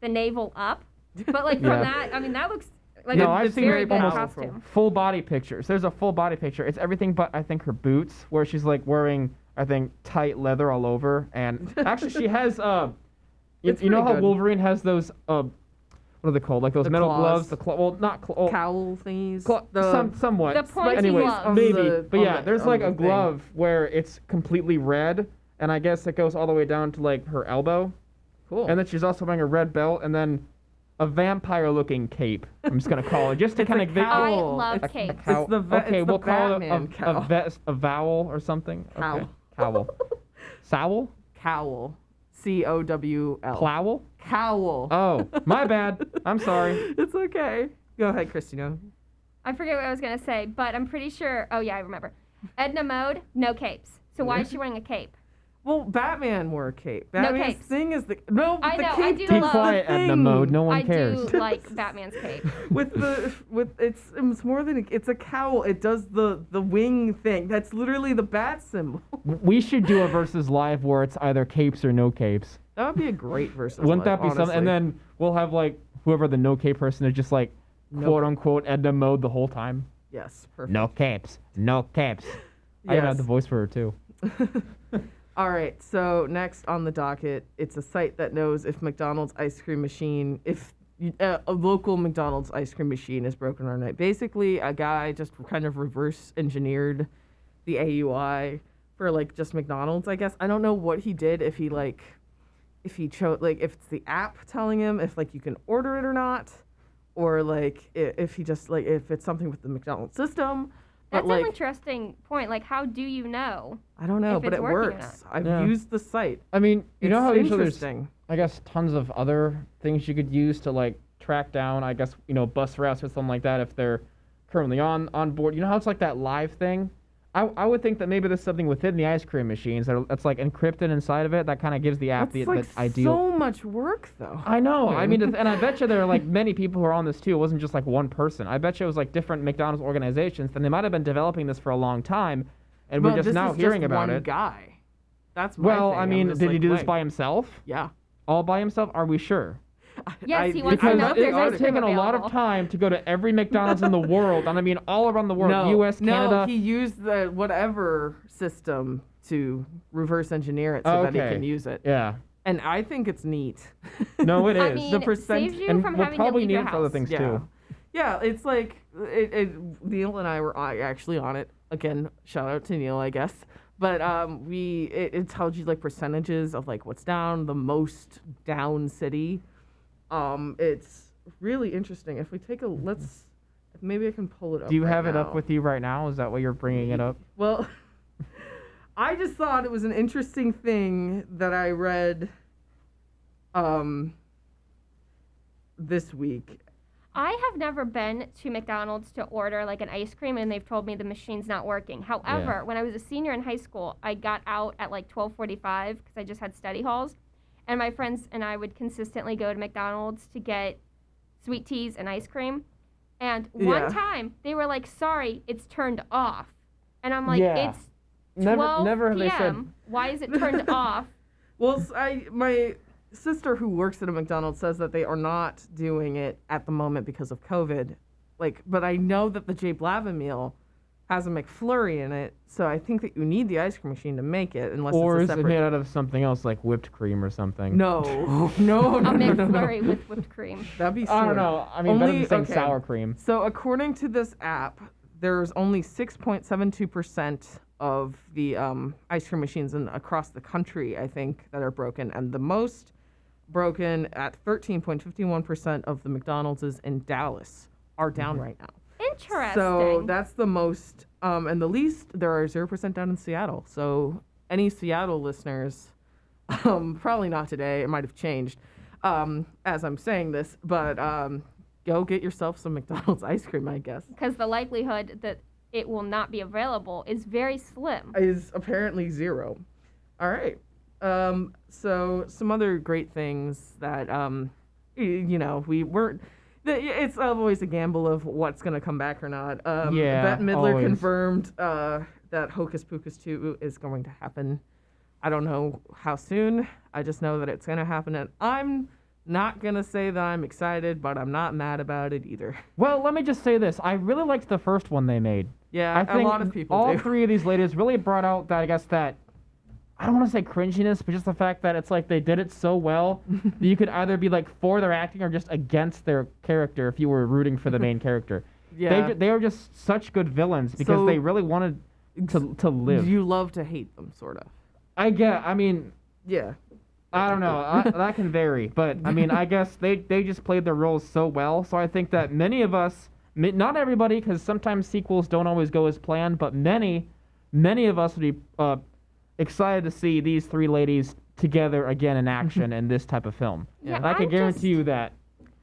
the navel up, but like from Yeah. that, I mean that looks like No, a I've seen very good almost costume. Full body pictures. There's a full body picture. It's everything but I think her boots, where she's like wearing I think tight leather all over, and actually she has It's you know pretty how good. Wolverine has those what are they called? Like those The metal claws. gloves. Well, not Cowl thingies. somewhat. The pointy Anyways, gloves. maybe. On But yeah, the- there's on like the a thing. glove where it's completely red, and I guess it goes all the way down to like her elbow. Cool. And then she's also wearing a red belt, and then a vampire-looking cape. I'm just gonna call it, just to It's a kind of cowl. I Oh, love it's- capes. It's the okay, it's we'll the call Batman it cowl. a vowel or something. Okay. Cowl. Cowl. Sowl? Cowl. COWL. Plowl? Cowl. Oh, my bad. I'm sorry. It's okay. Go ahead, Christina. I forget what I was gonna say, but I'm pretty sure. Oh yeah, I remember. Edna Mode, no capes. So why is she wearing a cape? Well, Batman wore a cape. Batman's capes. thing is the no. I the know, I cape do Be love- quiet, Edna Mode. No one I cares. do like Batman's cape. It's more than it's a cowl. It does the wing thing. That's literally the bat symbol. We should do a versus live where it's either capes or no capes. That would be a great versus. Wouldn't live, that be something? And honestly. then we'll have like whoever the no cape person is just like quote unquote Edna Mode the whole time. Yes, perfect. No capes. No capes. I even have the Yes. voice for her too. All right, so next on the docket, it's a site that knows if McDonald's ice cream machine, if a local McDonald's ice cream machine is broken or not. Basically, a guy just kind of reverse engineered the AUI for like just McDonald's, I guess. I don't know what he did, if he chose, like if it's the app telling him if like you can order it or not, or like if he just like if it's something with the McDonald's system. That's But like an interesting point. Like, how do you know? I don't know, if but it's it working or works. not. I've Yeah. used the site. I mean, you know It's how usually there's, interesting. I guess, tons of other things you could use to like track down, I guess, bus routes or something like that if they're currently on board. You know how it's like that live thing? I would think that maybe there's something within the ice cream machines that's like encrypted inside of it that kind of gives the app That's the like ideal. so much work, though. I know. I mean, and I bet you there are like many people who are on this too. It wasn't just like one person. I bet you it was like different McDonald's organizations, and they might have been developing this for a long time, and Well, we're just this now is hearing just about one it. guy. That's my Well, thing. I I'm mean, just did he like, do this wait. by himself? Yeah. All by himself? Are we sure? Yes, he wants to Because know if it there's ice has cream taken a lot of available. time to go to every McDonald's in the world, and I mean all around the world, No, U.S., Canada. No, he used the whatever system to reverse engineer it so that he Okay. can use it. Yeah. And I think it's neat. No, it is. I mean, The it percent- saves you and from we'll having to probably leave need your it for other house. things Yeah. too. Yeah, it's like Neil and I were actually on it. Again, shout out to Neil, I guess. But it tells you like percentages of like what's down, the most down city. It's really interesting. If we take a maybe I can pull it up. Do you right have it now. up with you right now? Is that why you're bringing it up? Well, I just thought it was an interesting thing that I read this week. I have never been to McDonald's to order like an ice cream, and they've told me the machine's not working. However, when I was a senior in high school, I got out at like 12:45 because I just had study halls, and my friends and I would consistently go to McDonald's to get sweet teas and ice cream. And one time they were like, "Sorry, it's turned off," and I'm like, "It's 12 never have p.m. they said. Why is it turned off?" Well, my sister who works at a McDonald's says that they are not doing it at the moment because of COVID. But I know that the J Blavin meal has a McFlurry in it, so I think that you need the ice cream machine to make it, unless Or it's is a it separate. made out of something else like whipped cream or something? No, no, A no, no, McFlurry no. with whipped cream. That'd be. I don't silly. know. I mean, better Only- than saying okay. sour cream. So according to this app, there's only 6.72% of the ice cream machines across the country, I think, that are broken, and the most broken at 13.51% of the McDonald's in Dallas are down right now. Interesting. So that's the most, and the least, there are 0% down in Seattle. So any Seattle listeners, probably not today, it might have changed as I'm saying this, but go get yourself some McDonald's ice cream, I guess. Because the likelihood that it will not be available is very slim. Is apparently 0. All right. So some other great things that, we weren't. It's always a gamble of what's going to come back or not. Yeah, Bette Midler always. confirmed that Hocus Pocus 2 is going to happen. I don't know how soon. I just know that it's going to happen. And I'm not going to say that I'm excited, but I'm not mad about it either. Well, let me just say this. I really liked the first one they made. Yeah, I think a lot of people all do. 3 of these ladies really brought out that, I guess, that, I don't want to say cringiness, but just the fact that it's like they did it so well that you could either be like for their acting or just against their character if you were rooting for the main character. Yeah. They are just such good villains because So- they really wanted to live. You love to hate them, sort of. I mean, Yeah. I don't know. That can vary. But, I mean, I guess they just played their roles so well. So I think that many of us, not everybody, because sometimes sequels don't always go as planned, but many of us would be excited to see these 3 ladies together again in action in this type of film. Yeah, And I can I'm guarantee you that.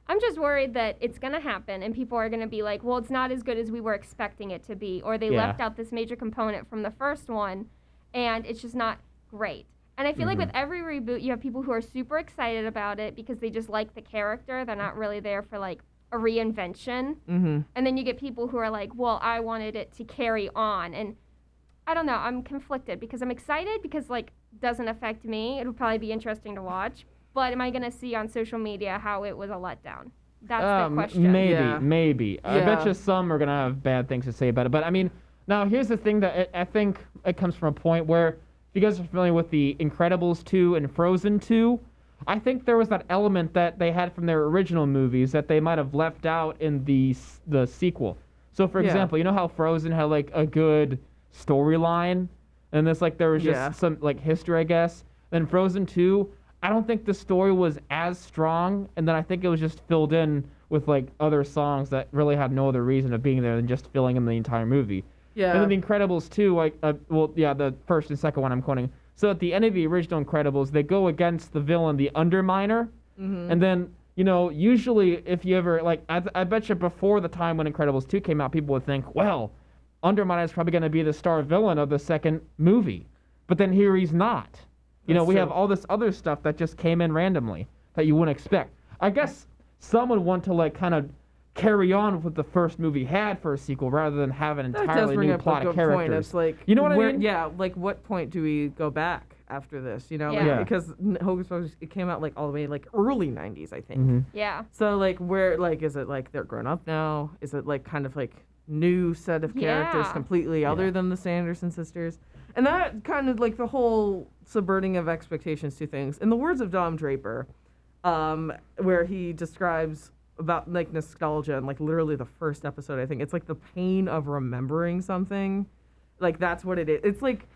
I'm just worried that it's going to happen and people are going to be like, well, it's not as good as we were expecting it to be, or they Yeah. left out this major component from the first one and it's just not great. And I feel like with every reboot, you have people who are super excited about it because they just like the character. They're not really there for like a reinvention. Mm-hmm. And then you get people who are like, well, I wanted it to carry on. And I don't know, I'm conflicted because I'm excited because like doesn't affect me. It'll probably be interesting to watch. But am I going to see on social media how it was a letdown? That's the question. Maybe. I Yeah. bet you some are going to have bad things to say about it. But, I mean, now here's the thing that I think it comes from a point where, if you guys are familiar with the Incredibles 2 and Frozen 2, I think there was that element that they had from their original movies that they might have left out in the sequel. So, for Yeah. example, you know how Frozen had, like, a good storyline? And this, like, there was just Yeah. some, like, history, I guess. Then Frozen 2, I don't think the story was as strong, and then I think it was just filled in with, like, other songs that really had no other reason of being there than just filling in the entire movie. Yeah. And then The Incredibles 2, like, the first and second one I'm quoting. So at the end of the original Incredibles, they go against the villain, the Underminer, and then, you know, usually if you ever, like, I bet you before the time when Incredibles 2 came out, people would think, well, Underminer is probably going to be the star villain of the second movie. But then here he's not. You know, That's we true. have all this other stuff that just came in randomly that you wouldn't expect. I guess some would want to, like, kind of carry on with what the first movie had for a sequel rather than have an That does entirely bring new up a plot good of characters. point. It's like, You know what I mean? Yeah, like what point do we go back after this? You know, Yeah. like, Yeah. because Hocus Pocus, it came out like all the way like early '90s, I think. Mm-hmm. Yeah. So like, where like is it like they're grown up now? Is it like kind of like new set of characters Yeah. completely other than the Sanderson sisters? And that kind of like the whole subverting of expectations to things. In the words of Dom Draper, where he describes about like nostalgia and like literally the first episode, I think it's like the pain of remembering something. Like that's what it is. It's like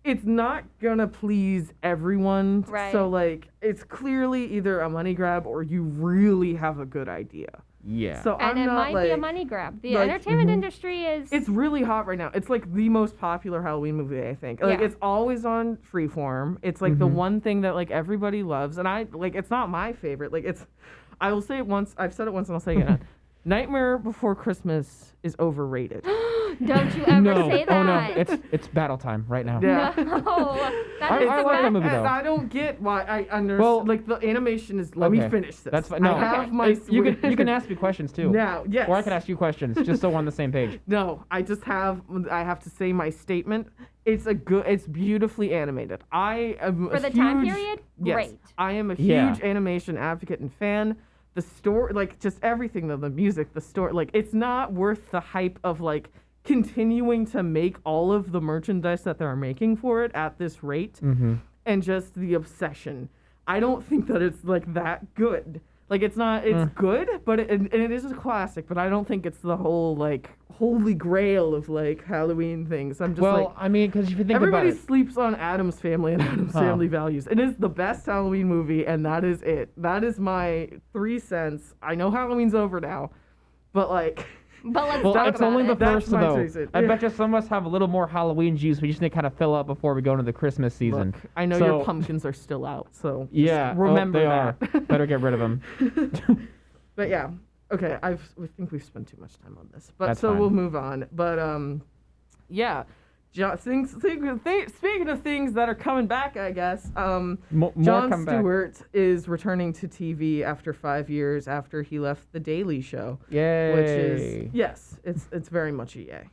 it's not gonna please everyone. Right. So like, it's clearly either a money grab or you really have a good idea. Yeah. So And I'm it not might be a like, money grab. The like, entertainment industry is. it's really hot right now. It's like the most popular Halloween movie, I think. Like Yeah. it's always on Freeform. It's like the one thing that like everybody loves, and I like. It's not my favorite. Like it's, I will say it once. I've said it once, and I'll say it again. Nightmare Before Christmas is overrated. Don't you ever no. say that. Oh no, it's battle time right now. Yeah. No, that I is like the that best. movie, though. And I don't get why I understand. Well- like the animation is. Let me Okay. finish this. That's fine. No, I have Okay. my. you can ask me questions too. Now, yes. Or I can ask you questions, just so we're on the same page. No, I have to say my statement. It's beautifully animated. I am For a the huge, time period, yes, great. I am a huge Yeah. animation advocate and fan. The story, like just everything though, the music, the story, like it's not worth the hype of like continuing to make all of the merchandise that they're making for it at this rate and just the obsession. I don't think that it's like that good. Like it's not, it's good, but and it is a classic, but I don't think it's the whole like holy grail of like Halloween things. I'm just Well, I mean, because if you think everybody about it, sleeps on Addams Family and Addams Family Values. It is the best Halloween movie, and that is it. That is my 3 cents. I know Halloween's over now, but like, But let's well, talk it's about only it. the That's first my though. 3 cents. I bet you some of us have a little more Halloween juice. We just need to kind of fill up before we go into the Christmas season. look, I know So- your pumpkins are still out, so just Yeah, remember they that. are. Better get rid of them. But yeah, okay. I think we've spent too much time on this, but That's so fine. we'll move on. But yeah, speaking of things that are coming back, I guess. More Jon come back. Stewart is returning to TV after 5 years after he left The Daily Show, Yay. which is yes, it's very much a yay.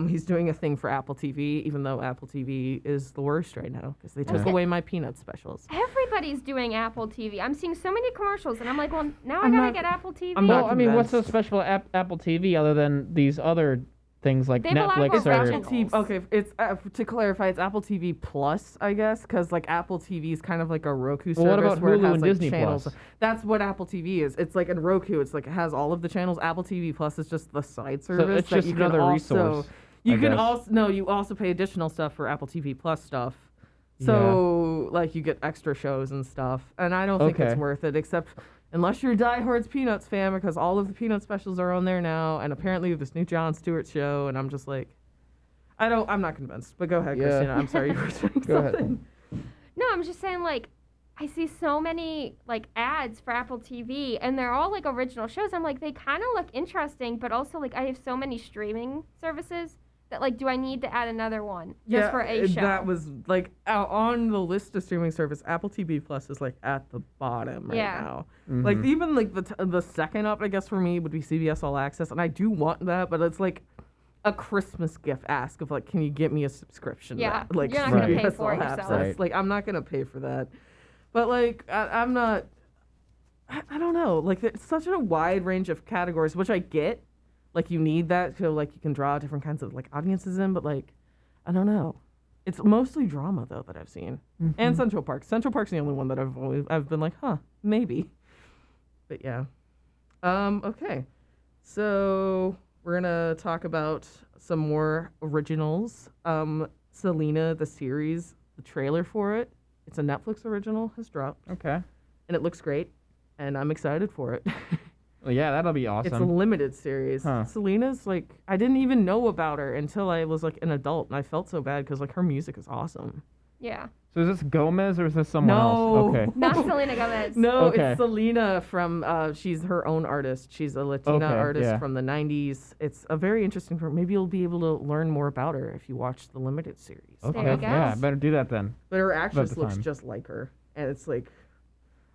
He's doing a thing for Apple TV, even though Apple TV is the worst right now because they took away my Peanuts specials. Everybody's doing Apple TV. I'm seeing so many commercials, and I'm like, well, now I'm I gotta not- get Apple TV. I'm not Well, I mean, what's so convinced. special at Apple TV other than these other things like They have a lot Netflix more or? originals. Apple TV. Okay, it's to clarify, it's Apple TV Plus, I guess, because like Apple TV is kind of like a Roku service Well, what about where it Hulu has and like Disney channels. Plus? That's what Apple TV is. It's like in Roku, it's like it has all of the channels. Apple TV Plus is just the side service it's that just you can another also. resource, You I can guess. also you also pay additional stuff for Apple TV Plus stuff. So like you get extra shows and stuff, and I don't think it's Okay. worth it, except unless you're a diehard Peanuts fan, because all of the Peanuts specials are on there now, and apparently this new Jon Stewart show, and I'm just like, I'm not convinced. But go ahead, Yeah. Christina. I'm sorry you were saying Go ahead. something. No, I'm just saying, like, I see so many like ads for Apple TV, and they're all like original shows. I'm like, they kind of look interesting, but also like I have so many streaming services that like, do I need to add another one just for a show? That was like on the list of streaming service. Apple TV Plus is like at the bottom right Yeah. now. Mm-hmm. Like even like the second up, I guess for me would be CBS All Access, and I do want that, but it's like a Christmas gift ask of like, can you get me a subscription? Yeah, that, like you're not gonna pay CBS for it All yourself. Access. Right. Like I'm not gonna pay for that. But like I'm not. I don't know. Like it's such a wide range of categories, which I get. Like you need that so like you can draw different kinds of like audiences in, but like I don't know. It's mostly drama though that I've seen, and Central Park. Central Park's the only one that I've been like, huh, maybe. But yeah. Okay. So we're gonna talk about some more originals. Selena, the series, the trailer for it. It's a Netflix original, has dropped, Okay. and it looks great, and I'm excited for it. Well, yeah, that'll be awesome. It's a limited series. Huh. Selena's like, I didn't even know about her until I was like an adult, and I felt so bad because like her music is awesome. Yeah, So is this Gomez or is this someone No. else? Okay. not Selena Gomez. No, Okay. it's Selena from. She's her own artist. She's a Latina Okay, artist yeah. from the '90s. It's a very interesting. Maybe you'll be able to learn more about her if you watch the limited series. Okay. you go. Yeah, I better do that then. But her actress the looks time. just like her, and it's like,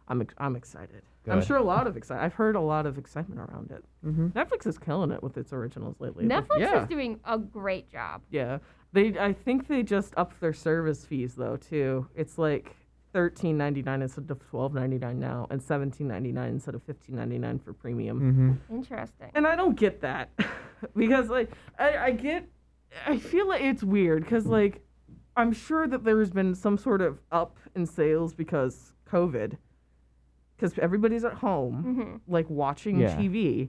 I'm excited. I'm Good. sure a lot of excitement. I've heard a lot of excitement around it. Mm-hmm. Netflix is killing it with its originals lately. Netflix Yeah. is doing a great job. Yeah, I think they just upped their service fees though too. It's like $13.99 instead of $12.99 now, and $17.99 instead of $15.99 for premium. Mm-hmm. Interesting. And I don't get that because like I feel like it's weird because like I'm sure that there has been some sort of up in sales because COVID, because everybody's at home like watching Yeah. TV.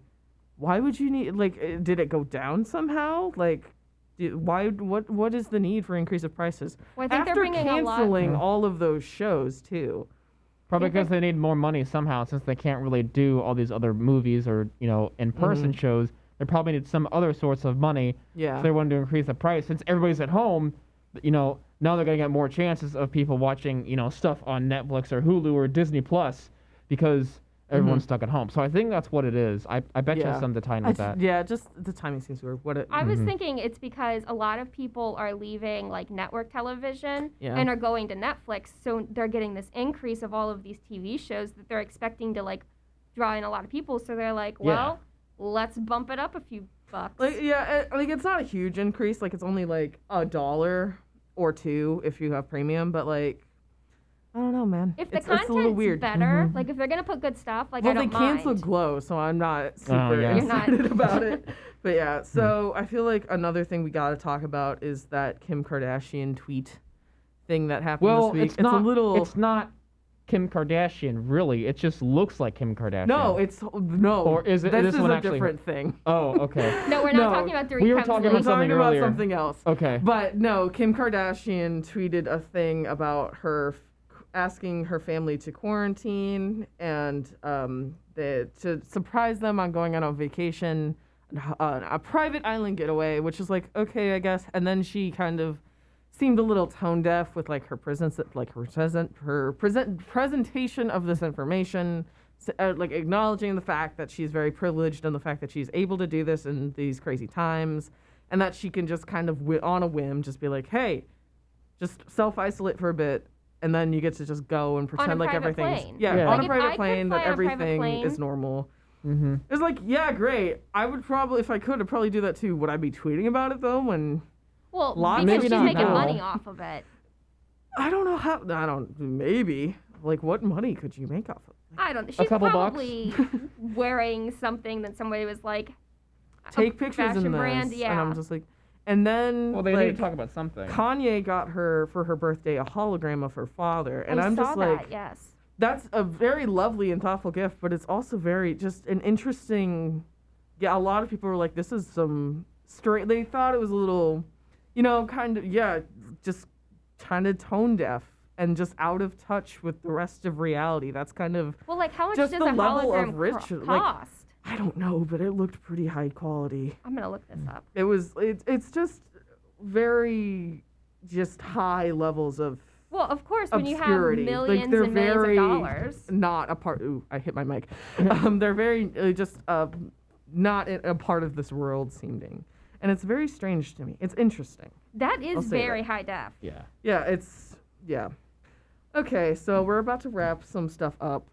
Why would you need like did it go down somehow? Like What is the need for increase of prices? Well, I think they're After bringing a lot. canceling all of those shows too. Probably because they need more money somehow, since they can't really do all these other movies or in-person shows. They probably need some other source of money. Yeah. So they wanted to increase the price. Since everybody's at home, now they're gonna get more chances of people watching stuff on Netflix or Hulu or Disney Plus because everyone's stuck at home. So I think that's what it is. I bet you it's something to tie in with that. Yeah, just the timing seems weird. I was thinking it's because a lot of people are leaving like network television and are going to Netflix, so they're getting this increase of all of these TV shows that they're expecting to like draw in a lot of people. So they're like, well, let's bump it up a few bucks. Like it's not a huge increase. Like it's only like $1 or $2 if you have premium, but like I don't know, man. If the it's a little content's weird. better, like if they're gonna put good stuff, like I don't they canceled mind. Glow, so I'm not super excited about it. But yeah, so I feel like another thing we gotta talk about is that Kim Kardashian tweet thing that happened this week. It's not Kim Kardashian, really. It just looks like Kim Kardashian. No. Or is it? This is one a actually... different thing. Oh, okay. No, we're not talking about the We were talking about something about earlier. something else. Okay. But no, Kim Kardashian tweeted a thing about her asking her family to quarantine and to surprise them on going on a vacation, a private island getaway, which is like, okay, I guess. And then she kind of seemed a little tone deaf with like her presentation of this information, like acknowledging the fact that she's very privileged and the fact that she's able to do this in these crazy times, and that she can just kind of on a whim just be like, hey, just self-isolate for a bit, and then you get to just go and pretend like everything's plane. on a private plane, that everything is normal. Mm-hmm. It's like, yeah, great. I would probably, if I could, I'd probably do that too. Would I be tweeting about it though? Well, Lots because maybe she's not making now. money off of it. I don't know how. Maybe. Like, what money could you make off of it? I don't know. She's couple probably wearing something that somebody was like, Take pictures in fashion this. brand, yeah. And I'm just like, and then Well, they need to talk about something. Kanye got her for her birthday a hologram of her father, and I'm saw just that, like, yes. that's a very lovely and thoughtful gift, but it's also very just an interesting. Yeah, a lot of people were like, this is some straight. They thought it was a little, kind of just kind of tone deaf and just out of touch with the rest of reality. That's kind of Well, like how much just does the a level hologram of like, cost? I don't know, but it looked pretty high quality. I'm gonna look this up. It's just very just high levels of Well, of course, when you have obscurity. millions Like, they're and millions very of dollars. not a part. Ooh, I hit my mic. They're very just not a part of this world seeming, and it's very strange to me. It's interesting. That is say very that. high def. Yeah. Okay, so we're about to wrap some stuff up.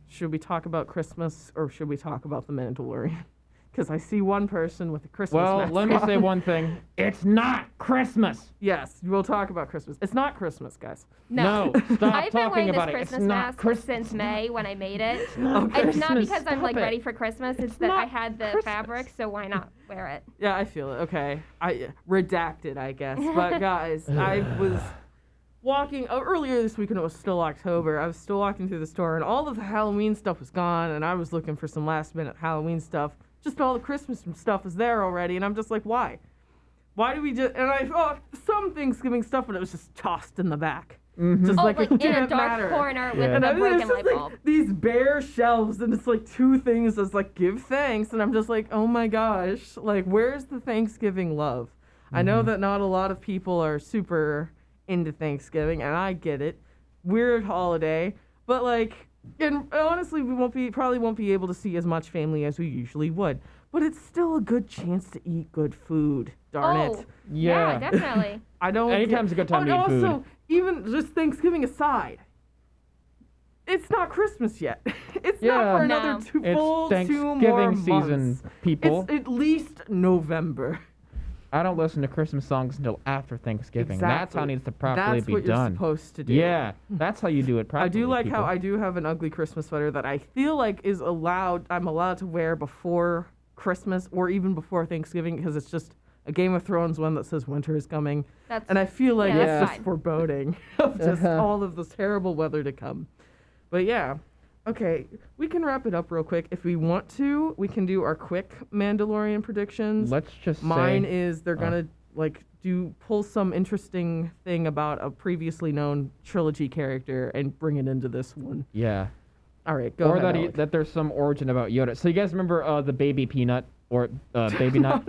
Should we talk about Christmas or should we talk about the Mandalorian? Because I see one person with a Christmas mask Let me on. say one thing. It's not Christmas. Yes, we'll talk about Christmas. It's not Christmas, guys. No, stop I've been talking wearing about this it. It's Christmas not mask Christmas. since May when I made it. It's Christmas, not because I'm like stop it. ready for Christmas. It's that not I had the Christmas. fabric, so why not wear it? Yeah, I feel it. Okay. I redacted, I guess. But guys, I was walking earlier this week when it was still October. I was still walking through the store and all of the Halloween stuff was gone, and I was looking for some last minute Halloween stuff. Just all the Christmas stuff is there already, and I'm just like, why? Why do we just? And I thought some Thanksgiving stuff, but it was just tossed in the back. Mm-hmm. Just Like it in a didn't dark matter. corner with Yeah. And a it's broken just light bulb. like these bare shelves, and it's like two things that's like give thanks, and I'm just like, oh my gosh, like where's the Thanksgiving love? I know that not a lot of people are super into Thanksgiving, and I get it, weird holiday, but like, and honestly, we probably won't be able to see as much family as we usually would, but it's still a good chance to eat good food. Darn it. Yeah, definitely. I don't. Anytime's a good time to eat also, food. even just Thanksgiving aside, it's not Christmas yet. It's Yeah. not for No. another It's 2 more Thanksgiving season, months. people. It's at least November. I don't listen to Christmas songs until after Thanksgiving. That's how it needs to properly That's be what done. you're supposed to do. Yeah, that's how you do it properly. I do like people. how I do have an ugly Christmas sweater that I feel like I'm allowed to wear before Christmas or even before Thanksgiving because it's just a Game of Thrones one that says winter is coming. And I feel like Yeah, it's that's just fine. foreboding of just all of this terrible weather to come. But yeah, Okay, we can wrap it up real quick. If we want to, we can do our quick Mandalorian predictions. Let's just Mine say, is they're gonna pull some interesting thing about a previously known trilogy character and bring it into this one. yeah. All right, go Or ahead. that Alec. that there's some origin about Yoda. So you guys remember the baby peanut or baby nut?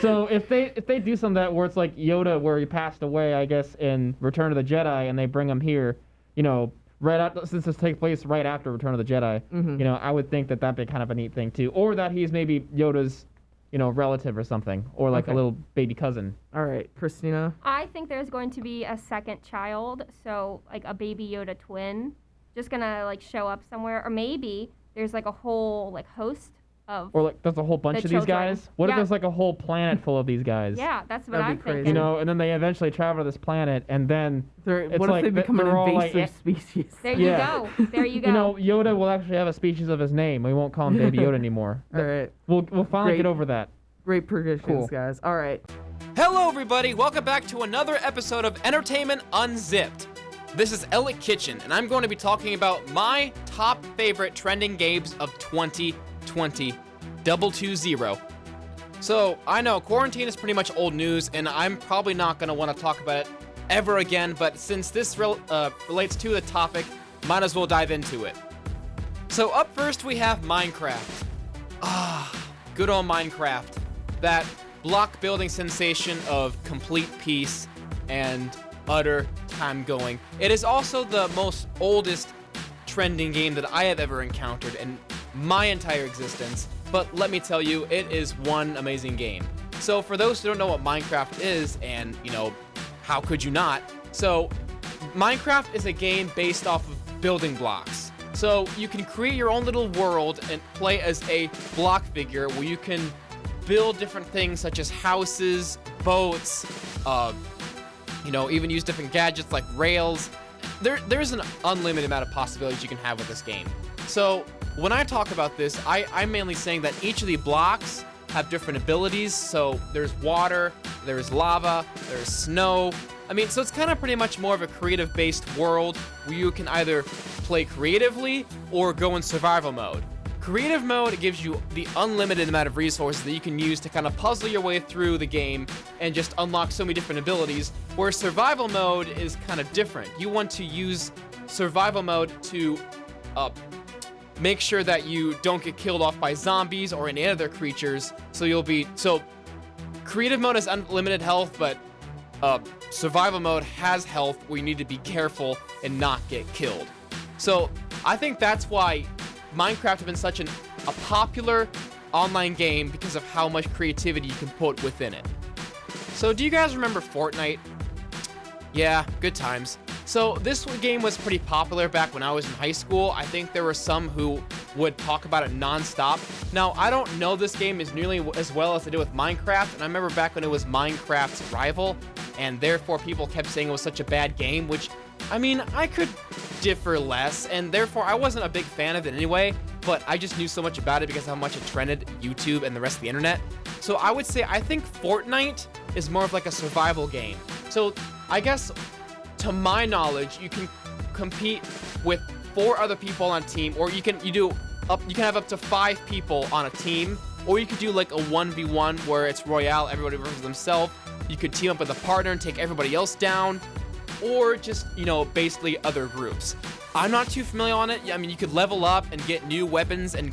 So if they do some of that where it's like Yoda where he passed away, I guess in Return of the Jedi, and they bring him here, right after, since this takes place right after Return of the Jedi, I would think that that'd be kind of a neat thing too. Or that he's maybe Yoda's, relative or something, or like a little baby cousin. All right, Christina. I think there's going to be a second child, so like a baby Yoda twin, just gonna like show up somewhere, or maybe there's like a whole like host of. Or like there's a whole bunch the of these children. guys. What if Yeah. there's like a whole planet full of these guys? Yeah, that's what That'd I'm be crazy. thinking. And then they eventually travel to this planet, and then it's What if like they become an they're all like, invasive species? There you Yeah. go. There you go. Yoda will actually have a species of his name. We won't call him Baby Yoda anymore. All right, We'll finally Great. get over that. great predictions, Cool. guys. All right. Hello, everybody. Welcome back to another episode of Entertainment Unzipped. This is Elek Kitchen, and I'm going to be talking about my top favorite trending games of 2020, 220. So, I know quarantine is pretty much old news, and I'm probably not going to want to talk about it ever again, but since this relates to the topic, might as well dive into it. So, up first, we have Minecraft. Good old Minecraft. That block building sensation of complete peace and utter time going. It is also the most oldest trending game that I have ever encountered in my entire existence, but let me tell you, it is one amazing game. So for those who don't know what Minecraft is, and how could you not? So Minecraft is a game based off of building blocks. So you can create your own little world and play as a block figure where you can build different things such as houses, boats, even use different gadgets like rails. There's an unlimited amount of possibilities you can have with this game. So when I talk about this, I'm mainly saying that each of the blocks have different abilities. So there's water, there's lava, there's snow. So it's kind of pretty much more of a creative-based world where you can either play creatively or go in survival mode. Creative mode gives you the unlimited amount of resources that you can use to kind of puzzle your way through the game and just unlock so many different abilities, where survival mode is kind of different. You want to use survival mode to make sure that you don't get killed off by zombies or any other creatures, so creative mode has unlimited health, but survival mode has health where you need to be careful and not get killed. So I think that's why Minecraft has been such a popular online game, because of how much creativity you can put within it. So do you guys remember Fortnite? Yeah, good times. So this game was pretty popular back when I was in high school. I think there were some who would talk about it non-stop. Now, I don't know this game as nearly as well as I did with Minecraft, and I remember back when it was Minecraft's rival, and therefore people kept saying it was such a bad game, which, I could differ less, and therefore I wasn't a big fan of it anyway, but I just knew so much about it because of how much it trended YouTube and the rest of the internet. So I would say I think Fortnite is more of like a survival game. So I guess, to my knowledge, you can compete with 4 other people on a team, or you can have up to 5 people on a team, or you could do like a 1v1 where it's Royale, everybody versus themselves. You could team up with a partner and take everybody else down, or just, basically other groups. I'm not too familiar on it. You could level up and get new weapons and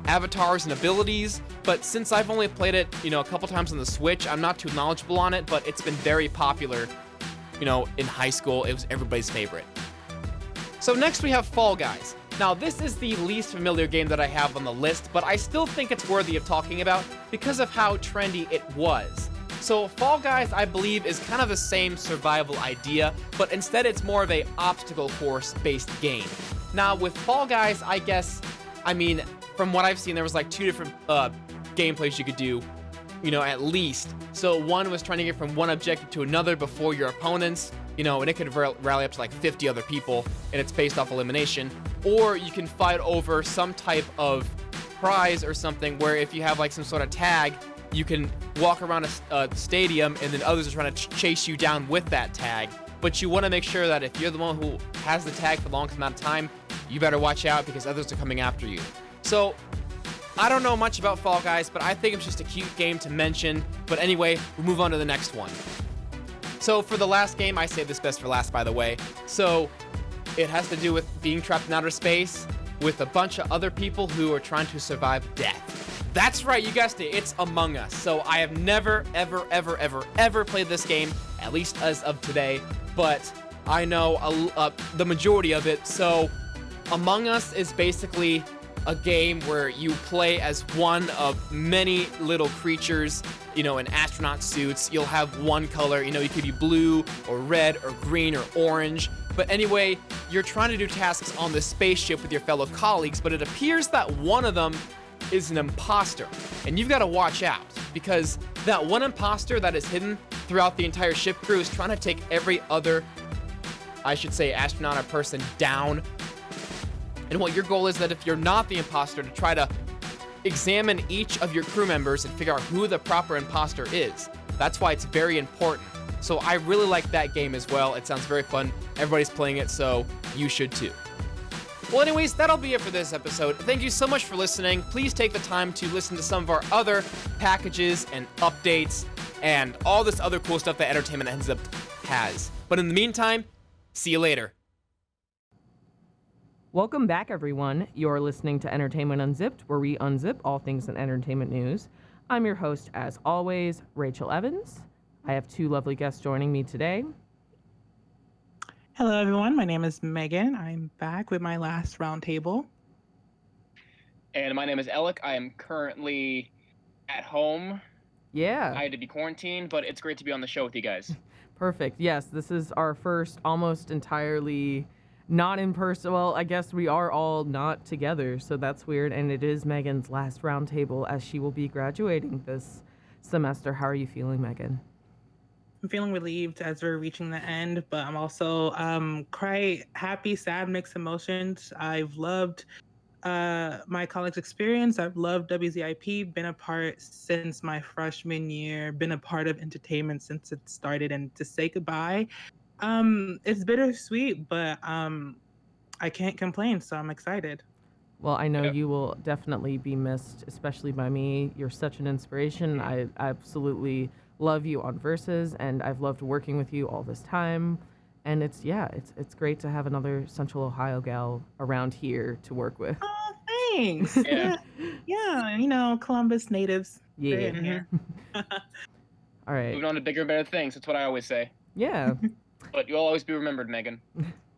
avatars and abilities, but since I've only played it, a couple times on the Switch, I'm not too knowledgeable on it, but it's been very popular. In high school, it was everybody's favorite. So next we have Fall Guys. Now, this is the least familiar game that I have on the list, but I still think it's worthy of talking about because of how trendy it was. So Fall Guys, I believe, is kind of the same survival idea, but instead it's more of a obstacle course-based game. Now, with Fall Guys, I guess, from what I've seen, there was like 2 different gameplays you could do, at least. So one was trying to get from one objective to another before your opponents, and it could rally up to like 50 other people, and it's based off elimination. Or you can fight over some type of prize or something where if you have like some sort of tag, you can walk around a stadium and then others are trying to chase you down with that tag. But you want to make sure that if you're the one who has the tag for the longest amount of time, you better watch out because others are coming after you. So, I don't know much about Fall Guys, but I think it's just a cute game to mention. But anyway, we'll move on to the next one. So for the last game, I saved this best for last, by the way. So it has to do with being trapped in outer space with a bunch of other people who are trying to survive death. That's right, you guessed it, it's Among Us. So I have never, ever played this game, at least as of today, but I know the majority of it. So Among Us is basically a game where you play as one of many little creatures, in astronaut suits. You'll have one color, you could be blue or red or green or orange. But anyway, you're trying to do tasks on the spaceship with your fellow colleagues, but it appears that one of them is an imposter. And you've got to watch out, because that one imposter that is hidden throughout the entire ship crew is trying to take every other, I should say, astronaut or person down. And what your goal is that if you're not the imposter, to try to examine each of your crew members and figure out who the proper imposter is. That's why it's very important. So I really like that game as well. It sounds very fun. Everybody's playing it, so you should too. Well, anyways, that'll be it for this episode. Thank you so much for listening. Please take the time to listen to some of our other packages and updates and all this other cool stuff that Entertainment Unzipped has. But in the meantime, see you later. Welcome back, everyone. You're listening to Entertainment Unzipped, where we unzip all things in entertainment news. I'm your host, as always, Rachel Evans. I have two lovely guests joining me today. Hello, everyone. My name is Megan. I'm back with my last roundtable. And my name is Elek. I am currently at home. Yeah. I had to be quarantined, but it's great to be on the show with you guys. Perfect. Yes, this is our first almost entirely not in person. Well, I guess we are all not together, so that's weird. And it is Megan's last roundtable as she will be graduating this semester. How are you feeling, Megan? I'm feeling relieved as we're reaching the end, but I'm also quite happy, sad, mixed emotions. I've loved my college experience. I've loved WZIP, been a part since my freshman year, been a part of entertainment since it started, and to say goodbye, it's bittersweet, but I can't complain, so I'm excited. Well, I know you will definitely be missed, especially by me. You're such an inspiration. I absolutely love you on Versus, and I've loved working with you all this time. And it's great to have another Central Ohio gal around here to work with. Oh, thanks. Yeah. Yeah, Columbus natives. Yeah. They're in here. All right. Moving on to bigger and better things. That's what I always say. Yeah. But you'll always be remembered, Megan.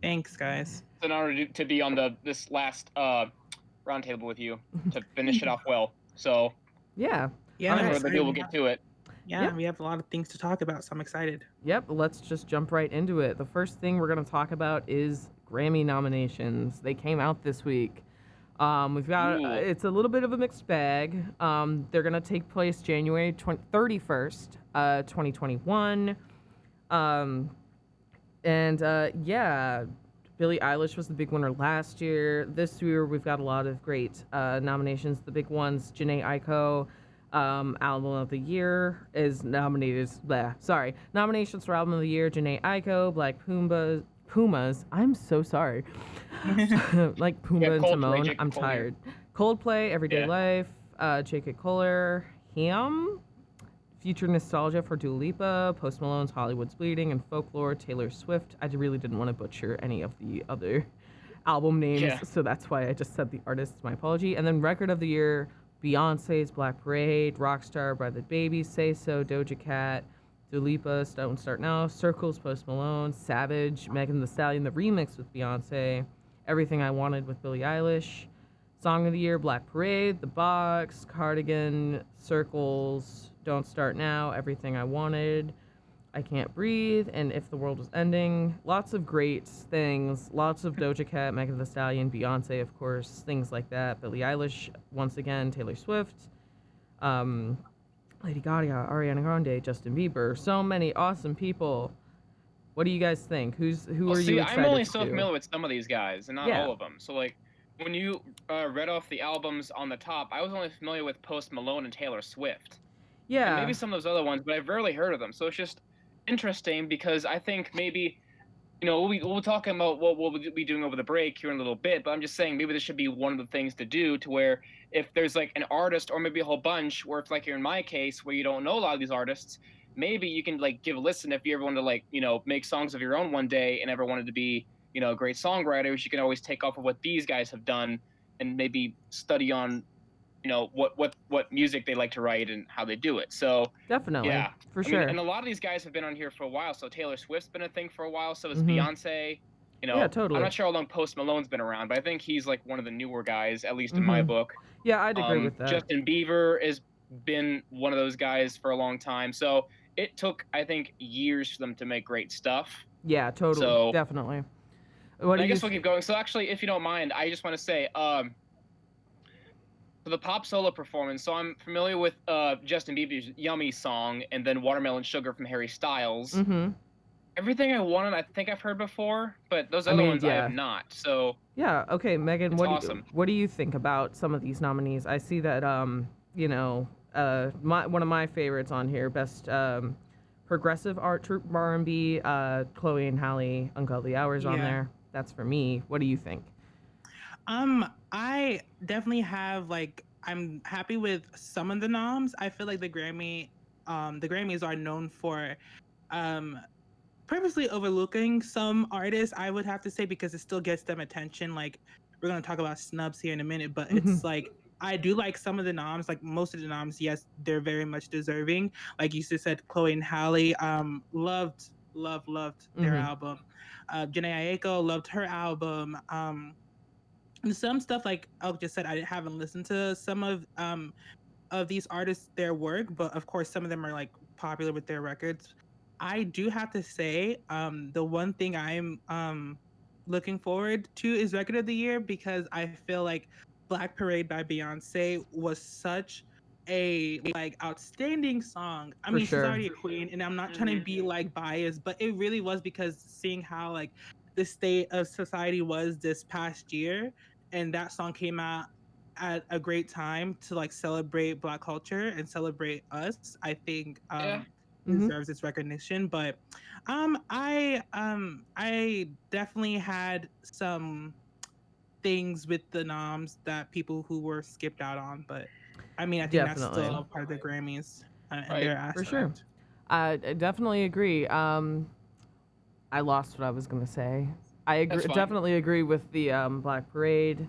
Thanks, guys. It's an honor to be on this last roundtable with you to finish it off well. So Yeah. Yeah, I'm I'm sure the deal will excited. get to it. Yeah, we have a lot of things to talk about, so I'm excited. Yep, let's just jump right into it. The first thing we're going to talk about is Grammy nominations. They came out this week. We've got, it's a little bit of a mixed bag. They're going to take place January 31st, 2021. Yeah, Billie Eilish was the big winner last year. This year, we've got a lot of great nominations. The big ones, Jhené Aiko, Album of the Year is nominated. Nominations for Album of the Year: Jhené Aiko, Black Pumas. I'm so sorry. Like Pumbaa and Timon. J.K. I'm Cole tired. Coldplay, Everyday Life, J.K. Kohler, Ham, Future Nostalgia for Dua Lipa, Post Malone's Hollywood's Bleeding, and Folklore, Taylor Swift. I really didn't want to butcher any of the other album names, so that's why I just said the artists. My apology. And then Record of the Year: Beyonce's Black Parade, Rockstar by the Baby, Say So, Doja Cat, Dua Lipa, Don't Start Now, Circles, Post Malone, Savage, Megan Thee Stallion, the remix with Beyonce, Everything I Wanted with Billie Eilish, Song of the Year: Black Parade, The Box, Cardigan, Circles, Don't Start Now, Everything I Wanted, I Can't Breathe, and If the World Was Ending. Lots of great things. Lots of Doja Cat, Megan Thee Stallion, Beyonce, of course, things like that. Billie Eilish, once again, Taylor Swift, Lady Gaga, Ariana Grande, Justin Bieber. So many awesome people. What do you guys think? Who are you excited I'm only to so do? familiar with some of these guys, and not all of them. So, like, when you read off the albums on the top, I was only familiar with Post Malone and Taylor Swift. Yeah. And maybe some of those other ones, but I've rarely heard of them. So it's just interesting because I think maybe we'll talk about what we'll be doing over the break here in a little bit, but I'm just saying maybe this should be one of the things to do, to where if there's like an artist or maybe a whole bunch, where if like you're in my case where you don't know a lot of these artists, maybe you can like give a listen if you ever want to like, make songs of your own one day and ever wanted to be, great songwriters, you can always take off of what these guys have done and maybe study on what music they like to write and how they do it. So definitely, yeah, for sure. And a lot of these guys have been on here for a while. So Taylor Swift's been a thing for a while. So has Mm-hmm. Beyonce. Yeah, totally. I'm not sure how long Post Malone's been around, but I think he's like one of the newer guys, at least in Mm-hmm. my book. Yeah, I'd agree with that. Justin Bieber has been one of those guys for a long time. So it took, I think, years for them to make great stuff. Yeah, totally, So, definitely. I guess we'll keep going. So actually, if you don't mind, I just want to say, for the pop solo performance, so I'm familiar with Justin Bieber's Yummy song and then Watermelon Sugar from Harry Styles. Mm-hmm. Everything I Wanted, I think I've heard before, but those other ones I have not. So yeah, okay, Megan, awesome. What do you think about some of these nominees? I see that one of my favorites on here, best progressive R&B, Chloe and Halle, Ungodly Hours on there. That's for me. What do you think? I definitely have I'm happy with some of the noms. I feel like the Grammys are known for purposely overlooking some artists, I would have to say, because it still gets them attention. Like, we're gonna talk about snubs here in a minute, but it's like, I do like some of the noms, like most of the noms, yes, they're very much deserving. Like you just said, Chloe and Halle, loved their album. Janae Aiko, loved her album. And some stuff, like Elk just said, I haven't listened to some of these artists, their work, but of course some of them are like popular with their records. I do have to say, the one thing I'm looking forward to is Record of the Year, because I feel like Black Parade by Beyonce was such a outstanding song. I mean, she's already a queen, and I'm not trying to be biased, but it really was, because seeing how the state of society was this past year, and that song came out at a great time to celebrate Black culture and celebrate us. I think deserves its recognition. But I definitely had some things with the noms that people who were skipped out on, but I mean, I think that's still part of the Grammys and their aspect. For sure. I definitely agree. I lost what I was going to say. I definitely agree with the Black Parade.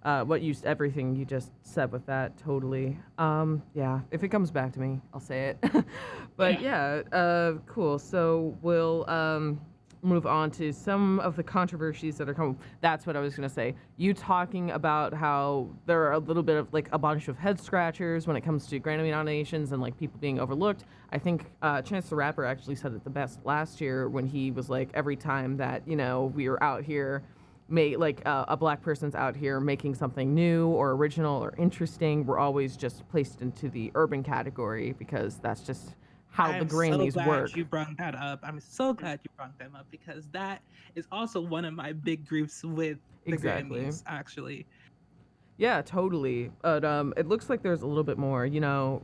Everything you just said with that, totally. Yeah, if it comes back to me, I'll say it. But cool. So we'll move on to some of the controversies that are coming. That's what I was going to say. You talking about how there are a little bit of a bunch of head scratchers when it comes to Grammy nominations and people being overlooked. I think Chance the Rapper actually said it the best last year when he was every time that we were out here, a Black person's out here making something new or original or interesting, we're always just placed into the urban category, because that's just how the Grammys work. You brought that up. I'm so glad you brought them up, because that is also one of my big griefs with the Grammys, actually. Yeah, totally. But it looks like there's a little bit more,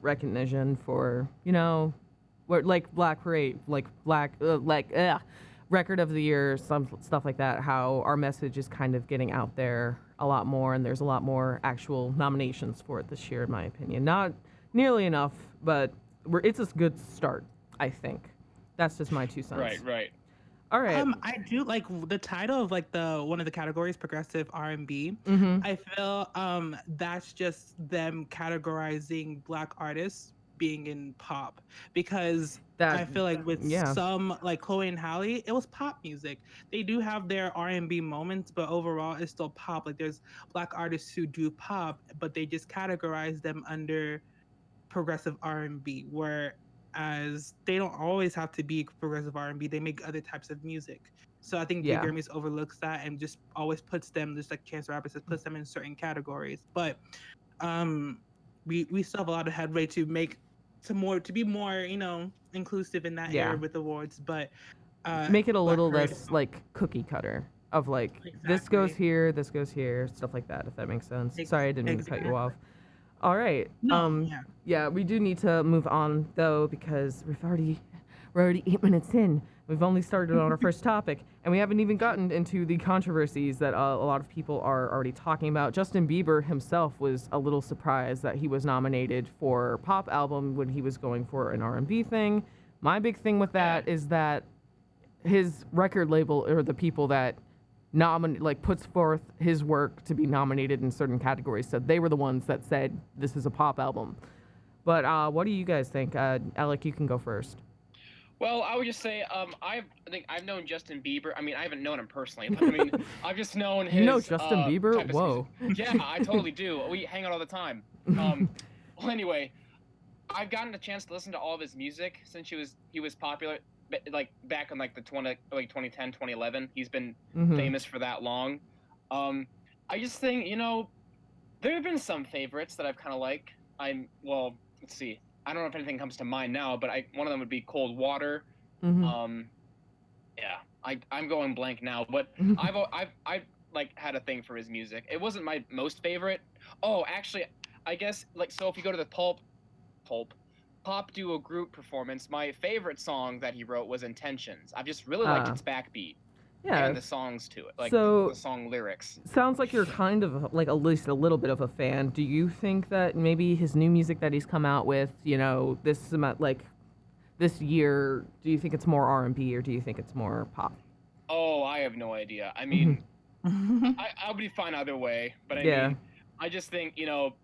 recognition for, Black Parade, Record of the Year, some stuff like that, how our message is kind of getting out there a lot more, and there's a lot more actual nominations for it this year, in my opinion. Not nearly enough, but it's a good start, I think. That's just my 2 cents. Right. All right. I do like the title of the one of the categories, progressive R&B. I feel that's just them categorizing Black artists being in pop, because I feel with some Chloe and Halle, it was pop music. They do have their R&B moments, but overall it's still pop. There's Black artists who do pop, but they just categorize them under progressive R&B, whereas they don't always have to be progressive R&B. They make other types of music. So I think the Grammys overlooks that and just always puts them, just like Chance the Rapper says, puts them in certain categories. But we still have a lot of headway to make to be more inclusive in that area with awards. But make it a little less cookie cutter of this goes here, stuff like that, if that makes sense. Sorry, I didn't mean to cut you off. All right. We do need to move on though, because we're already 8 minutes in. We've only started on our first topic, and we haven't even gotten into the controversies that a lot of people are already talking about. Justin Bieber himself was a little surprised that he was nominated for pop album when he was going for an R&B thing. My big thing with that is that his record label, or the people that puts forth his work to be nominated in certain categories, so they were the ones that said this is a pop album. But what do you guys think? Elek, you can go first. Well, I would just say I think I've known Justin Bieber. I mean, I haven't known him personally, but I mean, I've just known his. You know Justin Bieber? Type of Whoa. Yeah, I totally do. We hang out all the time. Well, anyway, I've gotten a chance to listen to all of his music since he was popular, like back in like 2010, 2011. He's been famous for that long. I just think, you know, there have been some favorites that I've kind of liked. Let's see. I don't know if anything comes to mind now, but one of them would be Cold Water. I'm going blank now, but I've like had a thing for his music. It wasn't my most favorite. Oh, actually, I guess so if you go to the pop duo group performance, my favorite song that he wrote was Intentions. I've just really liked its backbeat. Yeah. And the songs to it, so, the song lyrics. Sounds like you're kind of like at least a little bit of a fan. Do you think that maybe his new music that he's come out with, you know, this year, do you think it's more R&B or do you think it's more pop? Oh, I have no idea. I mean, I'll be fine either way, but I mean, I just think, you know,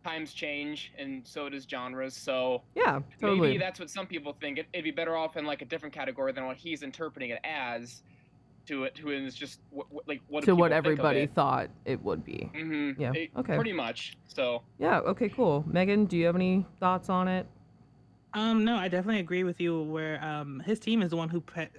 times change and so does genres. So yeah, totally. Maybe that's what some people think. It'd be better off in like a different category than what he's interpreting it as. To is just what everybody thought it would be. Yeah. Okay. Pretty much. So. Yeah. Okay. Cool. Megan, do you have any thoughts on it? No, I definitely agree with you. Where his team is the one who put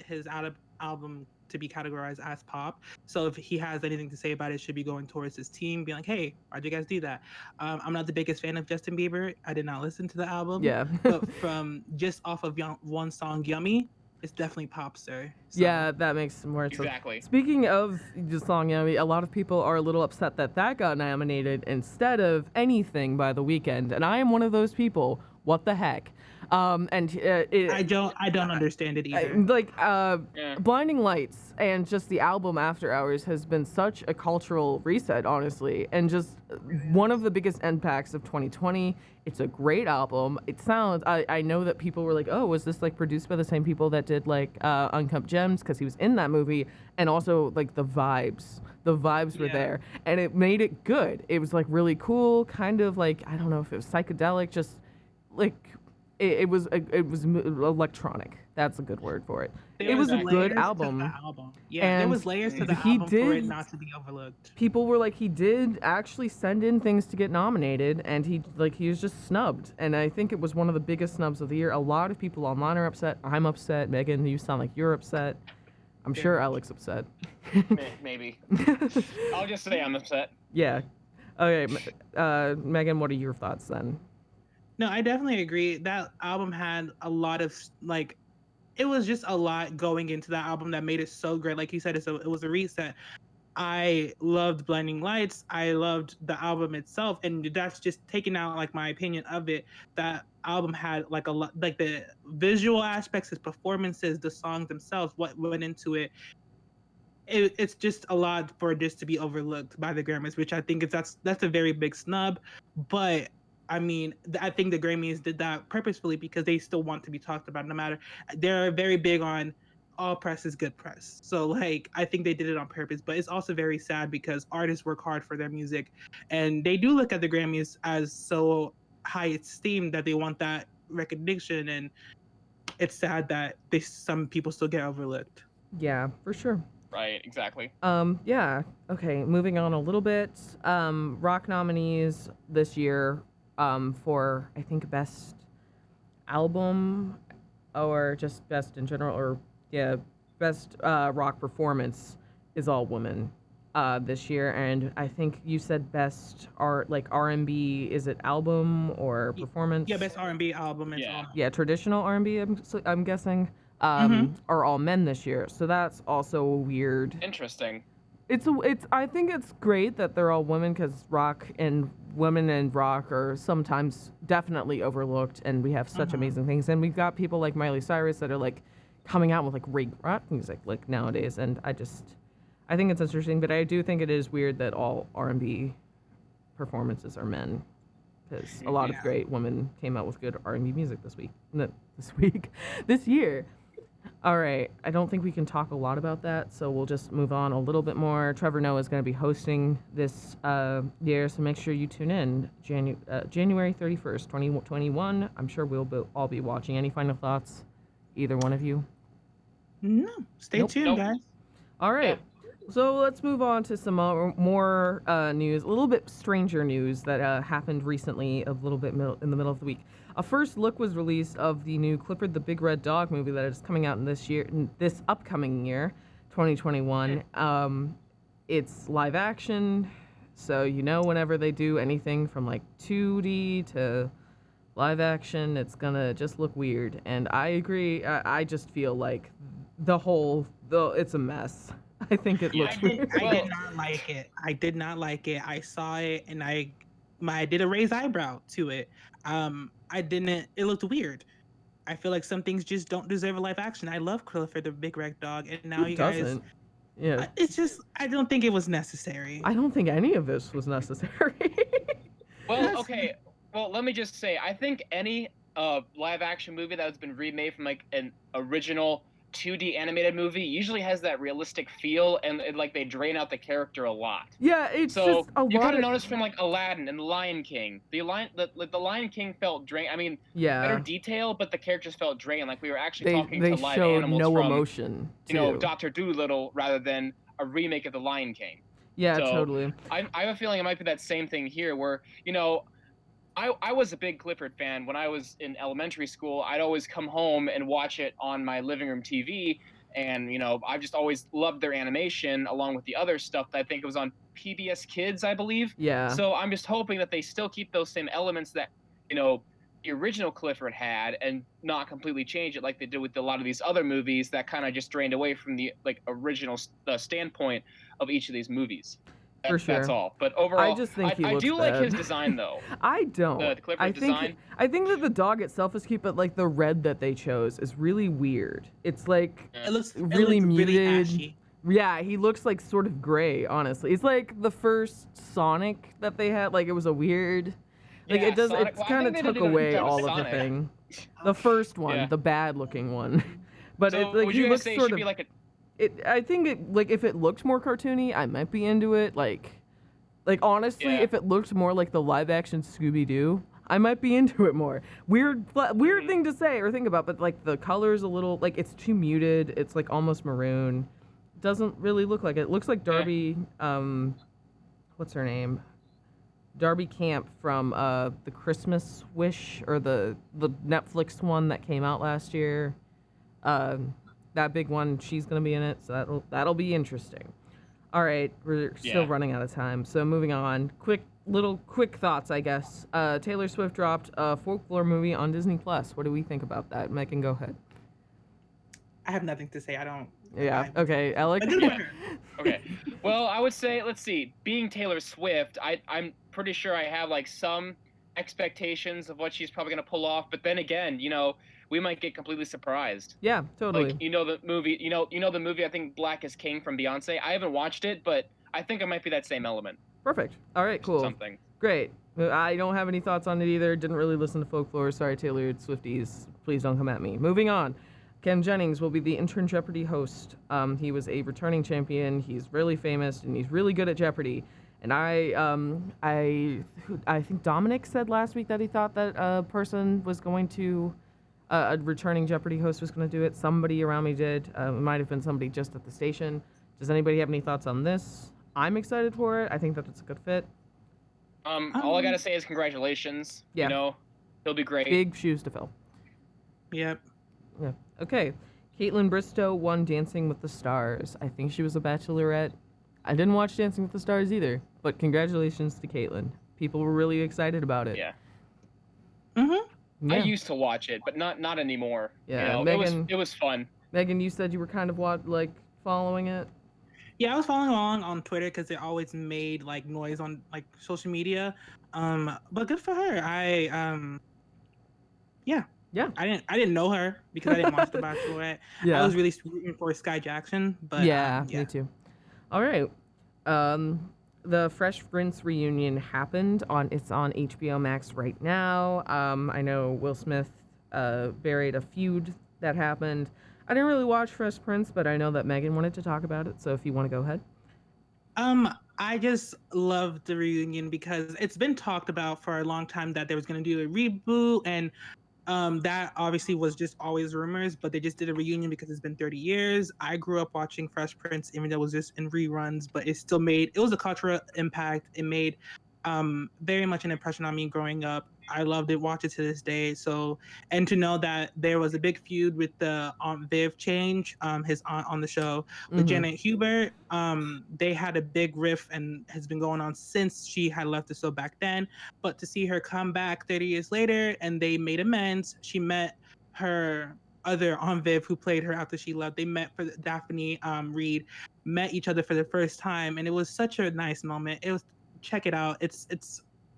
his album to be categorized as pop. So if he has anything to say about it, should be going towards his team, being like, "Hey, why'd you guys do that?" I'm not the biggest fan of Justin Bieber. I did not listen to the album. Yeah. But from just off of one song, "Yummy," it's definitely pop, sir. So. Yeah, that makes more sense. Exactly. Speaking of the song Yummy, a lot of people are a little upset that got nominated instead of Anything by The Weeknd, and I am one of those people. What the heck? I don't understand it either. Blinding Lights and just the album After Hours has been such a cultural reset, honestly, and just one of the biggest impacts of 2020. It's a great album. It sounds. I know that people were like, "Oh, was this like produced by the same people that did like Uncut Gems?" Because he was in that movie, and also like the vibes. The vibes were there, and it made it good. It was like really cool, kind of like I don't know if it was psychedelic, just. Like it was electronic. That's a good word for it. It was a good album. Yeah, and there was layers to the album for it not to be overlooked. People were like, he did actually send in things to get nominated, and he was just snubbed. And I think it was one of the biggest snubs of the year. A lot of people online are upset. I'm upset. Megan, you sound like you're upset. I'm sure Alex's upset. Maybe. I'll just say I'm upset. Yeah. Okay, Megan, what are your thoughts then? No, I definitely agree. That album had a lot of it was just a lot going into that album that made it so great. Like you said, it was a reset. I loved Blinding Lights. I loved the album itself, and that's just taking out like my opinion of it. That album had like a lot, like the visual aspects, his performances, the songs themselves, what went into it. It's just a lot for this to be overlooked by the Grammys, which I think that's a very big snub, but. I mean, I think the Grammys did that purposefully because they still want to be talked about no matter. They're very big on all press is good press. So, like, I think they did it on purpose. But it's also very sad because artists work hard for their music. And they do look at the Grammys as so high esteemed that they want that recognition. And it's sad that some people still get overlooked. Yeah, for sure. Right, exactly. Yeah. Okay, moving on a little bit. Rock nominees this year. For I think best album or just best in general or best rock performance is all women this year, and I think you said best R&B. Is it album or performance? Yeah, best R&B album. Yeah, traditional R&B. I'm guessing are all men this year, so that's also weird. Interesting. I think it's great that they're all women because women and rock are sometimes definitely overlooked, and we have such amazing things. And we've got people like Miley Cyrus that are like coming out with like great rock music like nowadays. And I think it's interesting, but I do think it is weird that all R&B performances are men, because a lot of great women came out with good R&B music this year. All right, I don't think we can talk a lot about that, so we'll just move on a little bit more. Trevor Noah is going to be hosting this year, so make sure you tune in January 31st, 2021. I'm sure we'll all be watching. Any final thoughts, either one of you? No, stay tuned, guys. All right. So let's move on to some more news, a little bit stranger news that happened recently, a little bit in the middle of the week. A first look was released of the new Clifford the Big Red Dog movie that is coming out in this upcoming year, 2021. It's live action, so whenever they do anything from like 2D to live action, it's gonna just look weird. And I agree. I just feel like it's a mess. I think it looks weird. I did not like it. I saw it and I did a raised eyebrow to it. It looked weird. I feel like some things just don't deserve a live action. I love Clifford the Big Red Dog, and now you guys. Yeah. It's just, I don't think it was necessary. I don't think any of this was necessary. Well, okay. Well, let me just say, I think any live action movie that has been remade from like an original 2D animated movie usually has that realistic feel, and like they drain out the character a lot. Yeah, it's so just a lot. You kind of noticed from like Aladdin and The Lion King. The Lion King felt drained. I mean, better detail, but the characters felt drained. Like we were actually talking to live animals no from, emotion. Dr. Dolittle rather than a remake of The Lion King. Yeah, so totally. I have a feeling it might be that same thing here, where I was a big Clifford fan. When I was in elementary school, I'd always come home and watch it on my living room TV. And, I've just always loved their animation along with the other stuff that I think it was on PBS Kids, I believe. Yeah. So I'm just hoping that they still keep those same elements that, the original Clifford had and not completely change it like they did with a lot of these other movies that kind of just drained away from the original standpoint of each of these movies. For sure. That's all. But overall, I just think I do bad. like his design, though. I don't. The Clifford design. I think that the dog itself is cute, but like the red that they chose is really weird. It's like It looks really muted. Really ashy. Yeah, he looks like sort of gray, honestly. It's like the first Sonic that they had. Like it was a weird. Like Yeah, it does. Sonic. It kind of took away all of the thing. The first one, the bad-looking one, but So it, like would he you looks say it sort should of. be like I think if it looked more cartoony, I might be into it. Like honestly, if it looked more like the live-action Scooby-Doo, I might be into it more. Weird thing to say or think about, but like the color's a little like it's too muted. It's like almost maroon. Doesn't really look like it. It looks like Darby. What's her name? Darby Camp from the Christmas Wish or the Netflix one that came out last year. That big one, she's gonna be in it, so that'll be interesting. All right, we're still running out of time, so moving on. Quick thoughts, I guess. Taylor Swift dropped a folklore movie on Disney Plus. What do we think about that? Megan, go ahead. I have nothing to say. I don't. Yeah. Okay, Elek. Okay. Well, I would say, let's see. Being Taylor Swift, I'm pretty sure I have like some expectations of what she's probably gonna pull off. But then again, we might get completely surprised. Yeah, totally. Like the movie, the movie. I think Black is King from Beyonce. I haven't watched it, but I think it might be that same element. Perfect. All right, cool. Something. Great. I don't have any thoughts on it either. Didn't really listen to folklore. Sorry, Taylor Swifties. Please don't come at me. Moving on. Ken Jennings will be the Intern Jeopardy host. He was a returning champion. He's really famous and he's really good at Jeopardy. And I think Dominic said last week that he thought that a person was going to, a returning Jeopardy host was going to do it. Somebody around me did. It might have been somebody just at the station. Does anybody have any thoughts on this? I'm excited for it. I think that it's a good fit. All I gotta say is congratulations. Yeah. He'll be great. Big shoes to fill. Yep. Yeah. Okay. Caitlin Bristow won Dancing with the Stars. I think she was a bachelorette. I didn't watch Dancing with the Stars either, but congratulations to Caitlin. People were really excited about it. Yeah. Mm-hmm. I used to watch it, but not anymore. Yeah, Megan, it was fun. Megan, you said you were kind of following it. Yeah, I was following along on Twitter because it always made like noise on like social media. But good for her. Yeah. Yeah. I didn't know her because I didn't watch The Bachelorette. Yeah. I was really rooting for Sky Jackson, but Yeah, me too. All right. The Fresh Prince reunion happened it's on HBO Max right now. I know Will Smith buried a feud that happened. I didn't really watch Fresh Prince, but I know that Megan wanted to talk about it. So if you want to go ahead. I just love the reunion because it's been talked about for a long time that they was going to do a reboot, and that obviously was just always rumors, but they just did a reunion because it's been 30 years. I grew up watching Fresh Prince, even though it was just in reruns, but it was a cultural impact. It made very much an impression on me growing up. I loved it, watch it to this day. So, and to know that there was a big feud with the Aunt Viv change, his aunt on the show with Janet Hubert. They had a big riff and has been going on since she had left the show back then. But to see her come back 30 years later and they made amends, she met her other Aunt Viv who played her after she left. They met for Daphne Reed, met each other for the first time, and it was such a nice moment. Check it out. It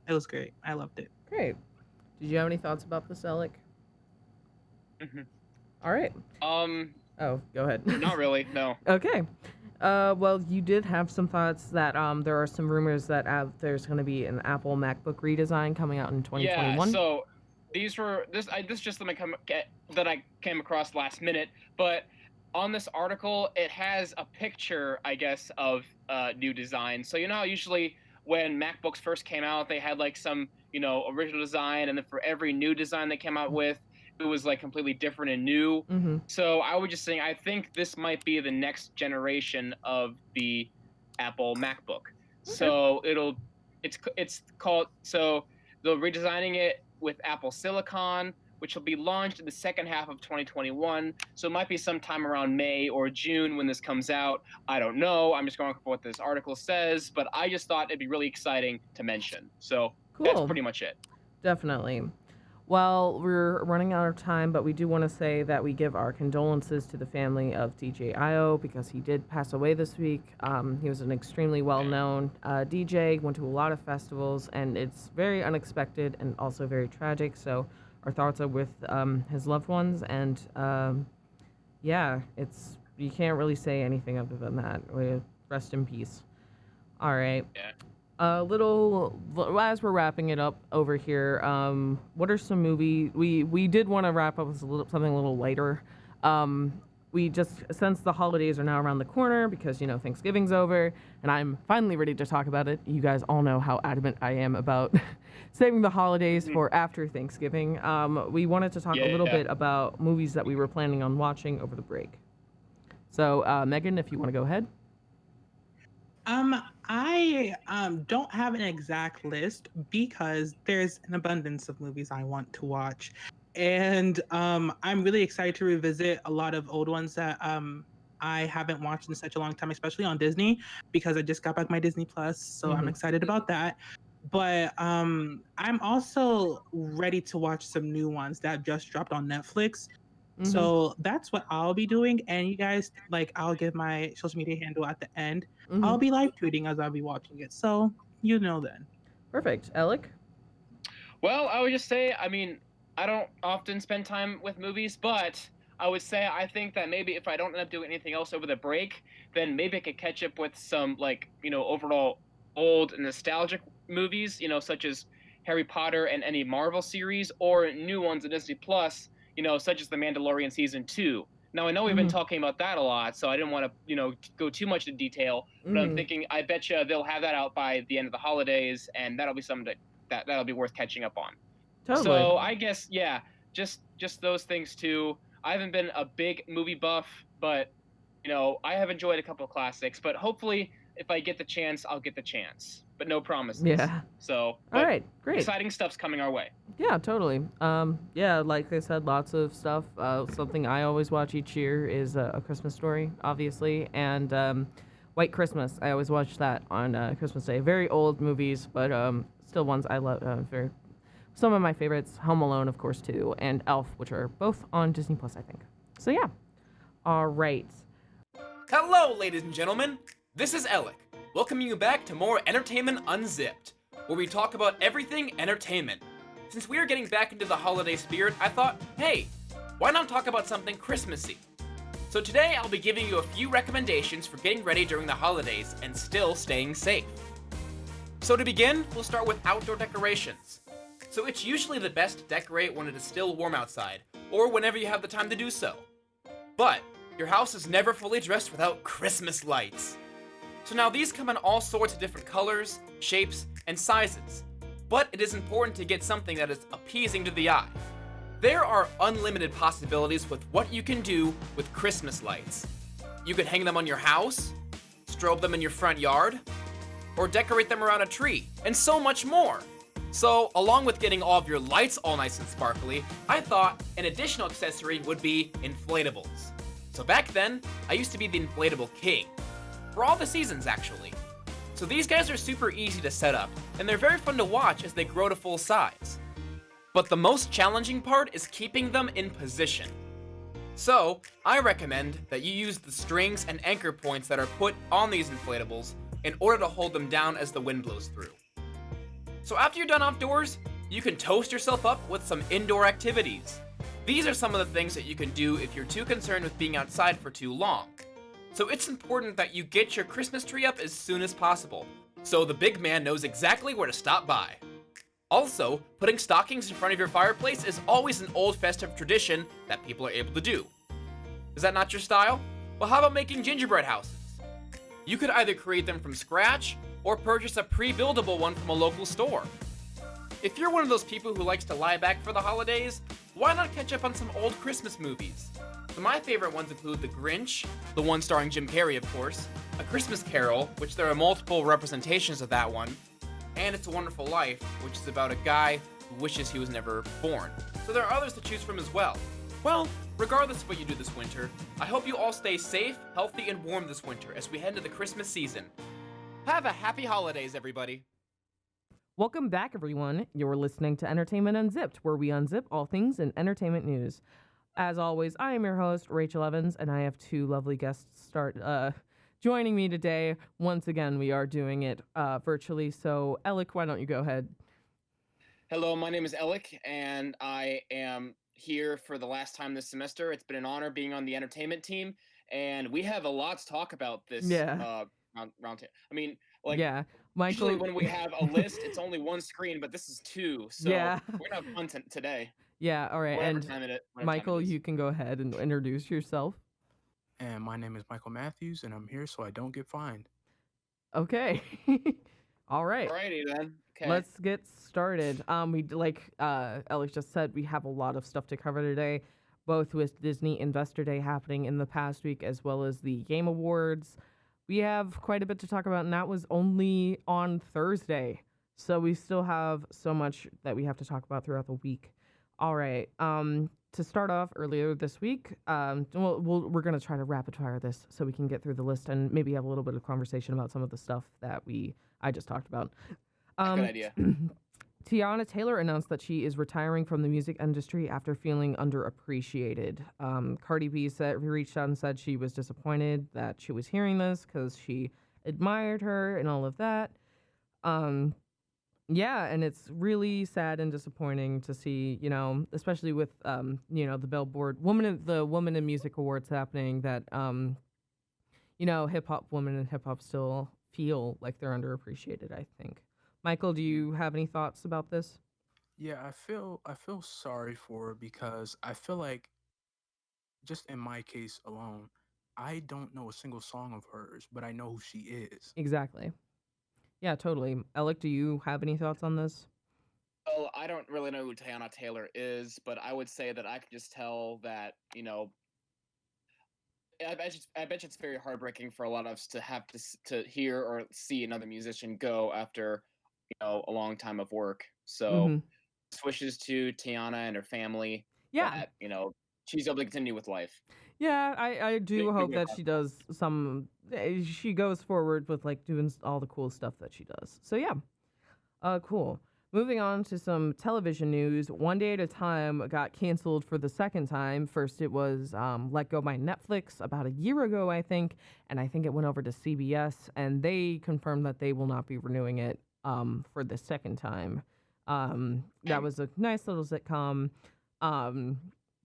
was great. I loved it. Great. Did you have any thoughts about this, Elek? All right. Oh, go ahead. Not really. No. Okay. Well, you did have some thoughts that there are some rumors that there's going to be an Apple MacBook redesign coming out in 2021. Yeah. So this just that I came across last minute, but on this article it has a picture, I guess, of new design. So how usually when MacBooks first came out, they had like some, original design, and then for every new design they came out with, it was like completely different and new. So I was just saying, I think this might be the next generation of the Apple MacBook. Okay. So it's called, so they're redesigning it with Apple Silicon, which will be launched in the second half of 2021. So it might be sometime around May or June when this comes out. I don't know. I'm just going for what this article says, but I just thought it'd be really exciting to mention. So cool. That's pretty much it. Definitely. Well, we're running out of time, but we do want to say that we give our condolences to the family of DJ Io because he did pass away this week. He was an extremely well-known DJ, went to a lot of festivals, and it's very unexpected and also very tragic. So our thoughts are with his loved ones, and you can't really say anything other than that. Rest in peace. All right. Yeah. As we're wrapping it up over here, what are some movies? We did want to wrap up with something a little lighter. We just, since the holidays are now around the corner, because Thanksgiving's over, and I'm finally ready to talk about it. You guys all know how adamant I am about saving the holidays for after Thanksgiving. We wanted to talk a little bit about movies that we were planning on watching over the break. So, Megan, if you want to go ahead. I don't have an exact list because there's an abundance of movies I want to watch. And I'm really excited to revisit a lot of old ones that I haven't watched in such a long time, especially on Disney, because I just got back my Disney Plus, so I'm excited about that. But I'm also ready to watch some new ones that just dropped on Netflix. So that's what I'll be doing. And you guys, I'll give my social media handle at the end. I'll be live tweeting as I'll be watching it. So then. Perfect. Elek? Well, I would just say, I don't often spend time with movies, but I would say I think that maybe if I don't end up doing anything else over the break, then maybe I could catch up with some overall old nostalgic movies, such as Harry Potter and any Marvel series, or new ones on Disney Plus, such as The Mandalorian Season 2. Now, I know we've been talking about that a lot, so I didn't want to, go too much into detail, but I'm thinking I bet you they'll have that out by the end of the holidays, and that'll be something that'll be worth catching up on. Totally. So I guess, just those things too. I haven't been a big movie buff, but, I have enjoyed a couple of classics, but hopefully if I get the chance, I'll get the chance. But no promises. Yeah. So, all right, great. Exciting stuff's coming our way. Yeah, totally. Like I said, lots of stuff. Something I always watch each year is A Christmas Story, obviously, and White Christmas. I always watch that on Christmas Day. Very old movies, but still ones I love. Some of my favorites, Home Alone, of course, too, and Elf, which are both on Disney Plus, I think. So yeah. All right. Hello, ladies and gentlemen. This is Elek, welcoming you back to more Entertainment Unzipped, where we talk about everything entertainment. Since we are getting back into the holiday spirit, I thought, hey, why not talk about something Christmassy? So today I'll be giving you a few recommendations for getting ready during the holidays and still staying safe. So to begin, we'll start with outdoor decorations. So it's usually the best to decorate when it is still warm outside, or whenever you have the time to do so. But your house is never fully dressed without Christmas lights. So now these come in all sorts of different colors, shapes, and sizes. But it is important to get something that is appeasing to the eye. There are unlimited possibilities with what you can do with Christmas lights. You could hang them on your house, strobe them in your front yard, or decorate them around a tree, and so much more. So, along with getting all of your lights all nice and sparkly, I thought an additional accessory would be inflatables. So back then, I used to be the inflatable king. For all the seasons, actually. So these guys are super easy to set up, and they're very fun to watch as they grow to full size. But the most challenging part is keeping them in position. So, I recommend that you use the strings and anchor points that are put on these inflatables in order to hold them down as the wind blows through. So after you're done outdoors, you can toast yourself up with some indoor activities. These are some of the things that you can do if you're too concerned with being outside for too long. So it's important that you get your Christmas tree up as soon as possible, so the big man knows exactly where to stop by. Also, putting stockings in front of your fireplace is always an old festive tradition that people are able to do. Is that not your style? Well, how about making gingerbread houses? You could either create them from scratch or purchase a pre-buildable one from a local store. If you're one of those people who likes to lie back for the holidays, why not catch up on some old Christmas movies? So my favorite ones include The Grinch, the one starring Jim Carrey of course, A Christmas Carol, which there are multiple representations of that one, and It's a Wonderful Life, which is about a guy who wishes he was never born. So there are others to choose from as well. Well, regardless of what you do this winter, I hope you all stay safe, healthy, and warm this winter as we head into the Christmas season. Have a happy holidays, everybody. Welcome back, everyone. You're listening to Entertainment Unzipped, where we unzip all things in entertainment news. As always, I am your host, Rachel Evans, and I have two lovely guests joining me today. Once again, we are doing it virtually. So, Elek, why don't you go ahead? Hello, my name is Elek, and I am here for the last time this semester. It's been an honor being on the entertainment team, and we have a lot to talk about this roundtable. I mean, like, Michael, usually when we have a list, it's only one screen, but this is two, so we're gonna have fun today. Yeah, all right. And Michael, you can go ahead and introduce yourself. And my name is Michael Matthews, and I'm here so I don't get fined. Okay. All right. Alrighty then. Okay. Let's get started. Elek just said, we have a lot of stuff to cover today, both with Disney Investor Day happening in the past week as well as the Game Awards. We have quite a bit to talk about, and that was only on Thursday. So we still have so much that we have to talk about throughout the week. All right. To start off, earlier this week, we're going to try to rapid fire this so we can get through the list and maybe have a little bit of conversation about some of the stuff that I just talked about. Good idea. Tiana Taylor announced that she is retiring from the music industry after feeling underappreciated. Cardi B reached out and said she was disappointed that she was hearing this because she admired her and all of that. Yeah, and it's really sad and disappointing to see, especially with, the Billboard Woman in Music Awards happening that, hip-hop women in hip-hop still feel like they're underappreciated, I think. Michael, do you have any thoughts about this? Yeah, I feel sorry for her because I feel like, just in my case alone, I don't know a single song of hers, but I know who she is. Exactly. Yeah, totally. Elek, do you have any thoughts on this? Well, I don't really know who Tiana Taylor is, but I would say that I could just tell that, I bet you it's very heartbreaking for a lot of us to have to hear or see another musician go after, a long time of work. So, wishes to Tiana and her family. Yeah. That, she's able to continue with life. Yeah, I do hope that she does she goes forward with doing all the cool stuff that she does. So yeah, cool. Moving on to some television news, One Day at a Time got canceled for the second time. First, it was let go by Netflix about a year ago, I think, and I think it went over to CBS, and they confirmed that they will not be renewing it for the second time. That was a nice little sitcom,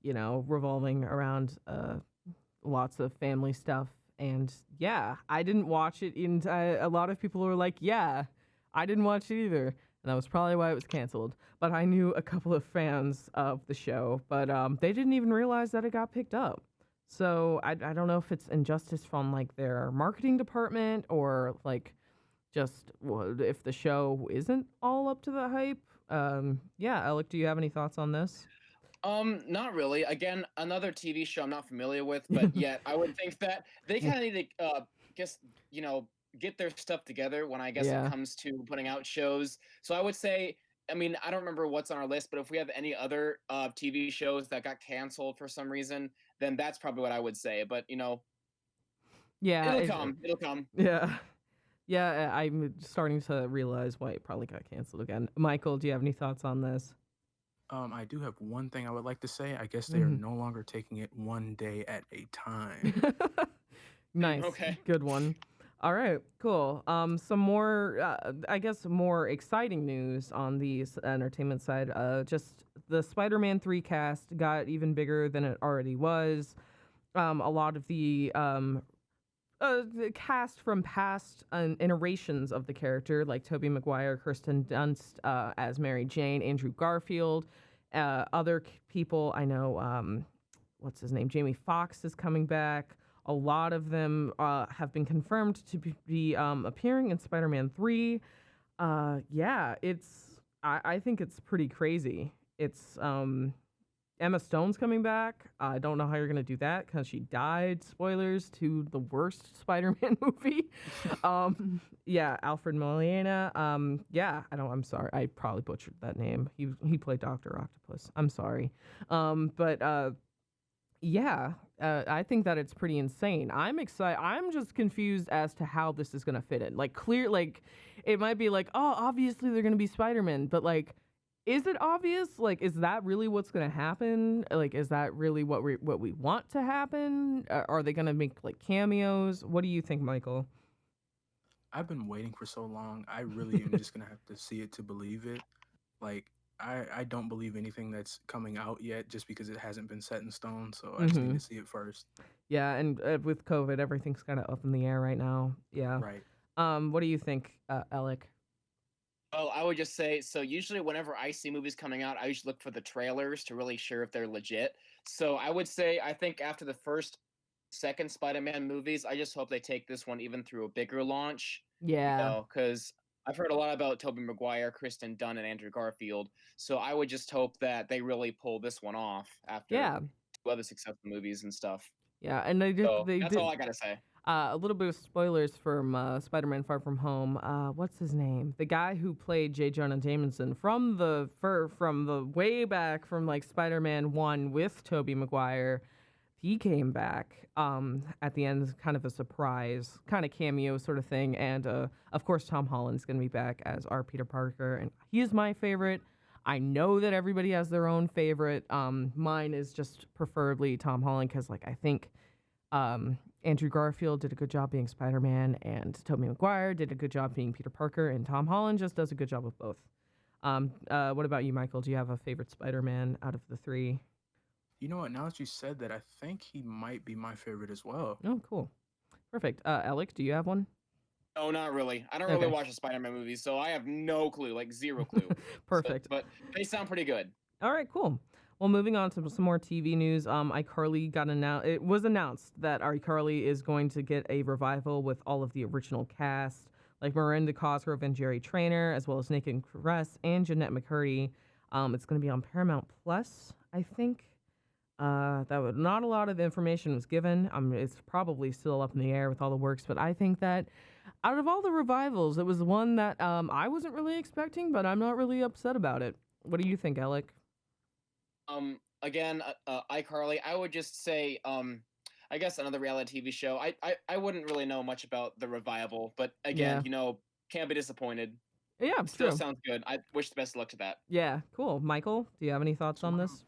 revolving around lots of family stuff. And yeah, I didn't watch it. And a lot of people were like, yeah, I didn't watch it either. And that was probably why it was canceled. But I knew a couple of fans of the show, but they didn't even realize that it got picked up. So I don't know if it's injustice from like their marketing department or like just if the show isn't all up to the hype. Yeah, Elek, do you have any thoughts on this? Not really. Again, another TV show I'm not familiar with, but yet I would think that they kind of need to, get their stuff together when I guess Yeah. it comes to putting out shows. So I would say, I mean, I don't remember what's on our list, but if we have any other TV shows that got canceled for some reason, then that's probably what I would say. But Yeah, it'll come. It'll come. Yeah. Yeah, I'm starting to realize why it probably got canceled again. Michael, do you have any thoughts on this? I do have one thing I would like to say. I guess they are no longer taking it one day at a time. Nice. Okay. Good one. All right, cool. Some more, I guess, more exciting news on the entertainment side. Just the Spider-Man 3 cast got even bigger than it already was. A lot of the cast from past iterations of the character, like Tobey Maguire, Kirsten Dunst as Mary Jane, Andrew Garfield, other people I know, what's his name? Jamie Foxx is coming back. A lot of them have been confirmed to be appearing in Spider-Man 3. Yeah, I think it's pretty crazy. It's Emma Stone's coming back. I don't know how you're gonna do that because she died. Spoilers to the worst Spider-Man movie. Yeah, Alfred Molina. Yeah, I'm sorry. I probably butchered that name. He played Dr. Octopus. I'm sorry. Yeah, I think that it's pretty insane. I'm excited. I'm just confused as to how this is gonna fit in. Like, it might be like, oh, obviously they're gonna be Spider-Man, but like, is it obvious? Like, is that really what's gonna happen? Like, is that really what we want to happen? Are they gonna make like cameos? What do you think, Michael? I've been waiting for so long. I really am just gonna have to see it to believe it. Like, I don't believe anything that's coming out yet just because it hasn't been set in stone. So I just need to see it first. Yeah, and with COVID, everything's kind of up in the air right now. Yeah. Right. What do you think, Elek? Oh, I would just say, so usually whenever I see movies coming out, I usually look for the trailers to really sure if they're legit. So I would say, I think after the second Spider-Man movies, I just hope they take this one even through a bigger launch. Yeah. Because I've heard a lot about Tobey Maguire, Kristen Dunst, and Andrew Garfield. So I would just hope that they really pull this one off after two other successful movies and stuff. Yeah, and they did. So that's all I gotta say. A little bit of spoilers from Spider-Man: Far From Home. What's his name? The guy who played J. Jonah Jameson from the way back from like Spider-Man 1 with Tobey Maguire. He came back at the end, kind of a surprise, kind of cameo sort of thing. And of course, Tom Holland's going to be back as our Peter Parker, and he is my favorite. I know that everybody has their own favorite. Mine is just preferably Tom Holland because, like, I think Andrew Garfield did a good job being Spider-Man, and Tobey Maguire did a good job being Peter Parker, and Tom Holland just does a good job with both. What about you, Michael? Do you have a favorite Spider-Man out of the three? You know what? Now that you said that, I think he might be my favorite as well. Oh, cool. Perfect. Elek, do you have one? No, not really. I don't really watch the Spider-Man movies, so I have no clue, like zero clue. Perfect. But they sound pretty good. All right, cool. Well, moving on to some more TV news. iCarly got announced. It was announced that iCarly is going to get a revival with all of the original cast, like Miranda Cosgrove and Jerry Trainer, as well as Nick and Cress and Jeanette McCurdy. It's going to be on Paramount Plus, I think. Not a lot of information was given. It's probably still up in the air with all the works, but I think that out of all the revivals, it was one that I wasn't really expecting, but I'm not really upset about it. What do you think, Elek? Again, iCarly, I would just say, I guess another reality TV show. I wouldn't really know much about the revival, but again, can't be disappointed. Yeah, Still true. sounds good. I wish the best of luck to that. Yeah, cool. Michael, do you have any thoughts So on one this? of,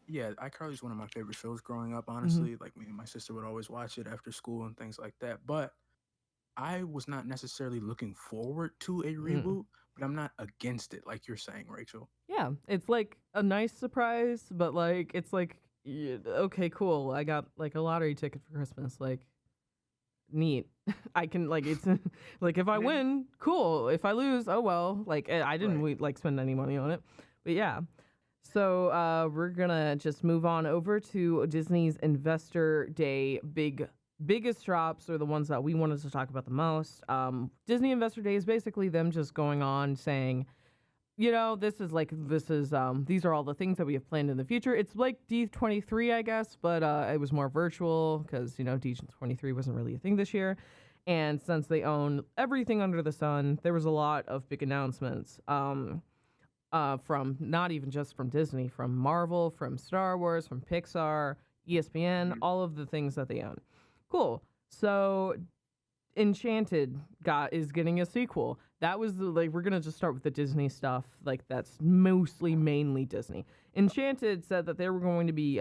yeah, iCarly's one of my favorite shows growing up. Mm-hmm. Honestly, like me and my sister would always watch it after school and things like that. But I was not necessarily looking forward to a reboot, but I'm not against it, like you're saying, Rachel. Yeah, it's like a nice surprise, but like it's like okay, cool. I got like a lottery ticket for Christmas. Like neat. I can like it's like if I win, cool. If I lose, oh well. Like I didn't like spend any money on it, but yeah. So we're gonna just move on over to Disney's Investor Day biggest drops are the ones that we wanted to talk about the most. Disney Investor Day is basically them just going on saying, these are all the things that we have planned in the future. It's like D23, I guess, but it was more virtual because, D23 wasn't really a thing this year. And since they own everything under the sun, there was a lot of big announcements from not even just from Disney, from Marvel, from Star Wars, from Pixar, ESPN, all of the things that they own. Cool. So Enchanted is getting a sequel. That was we're gonna just start with the Disney stuff. Like that's mainly Disney. Enchanted said that they were going to be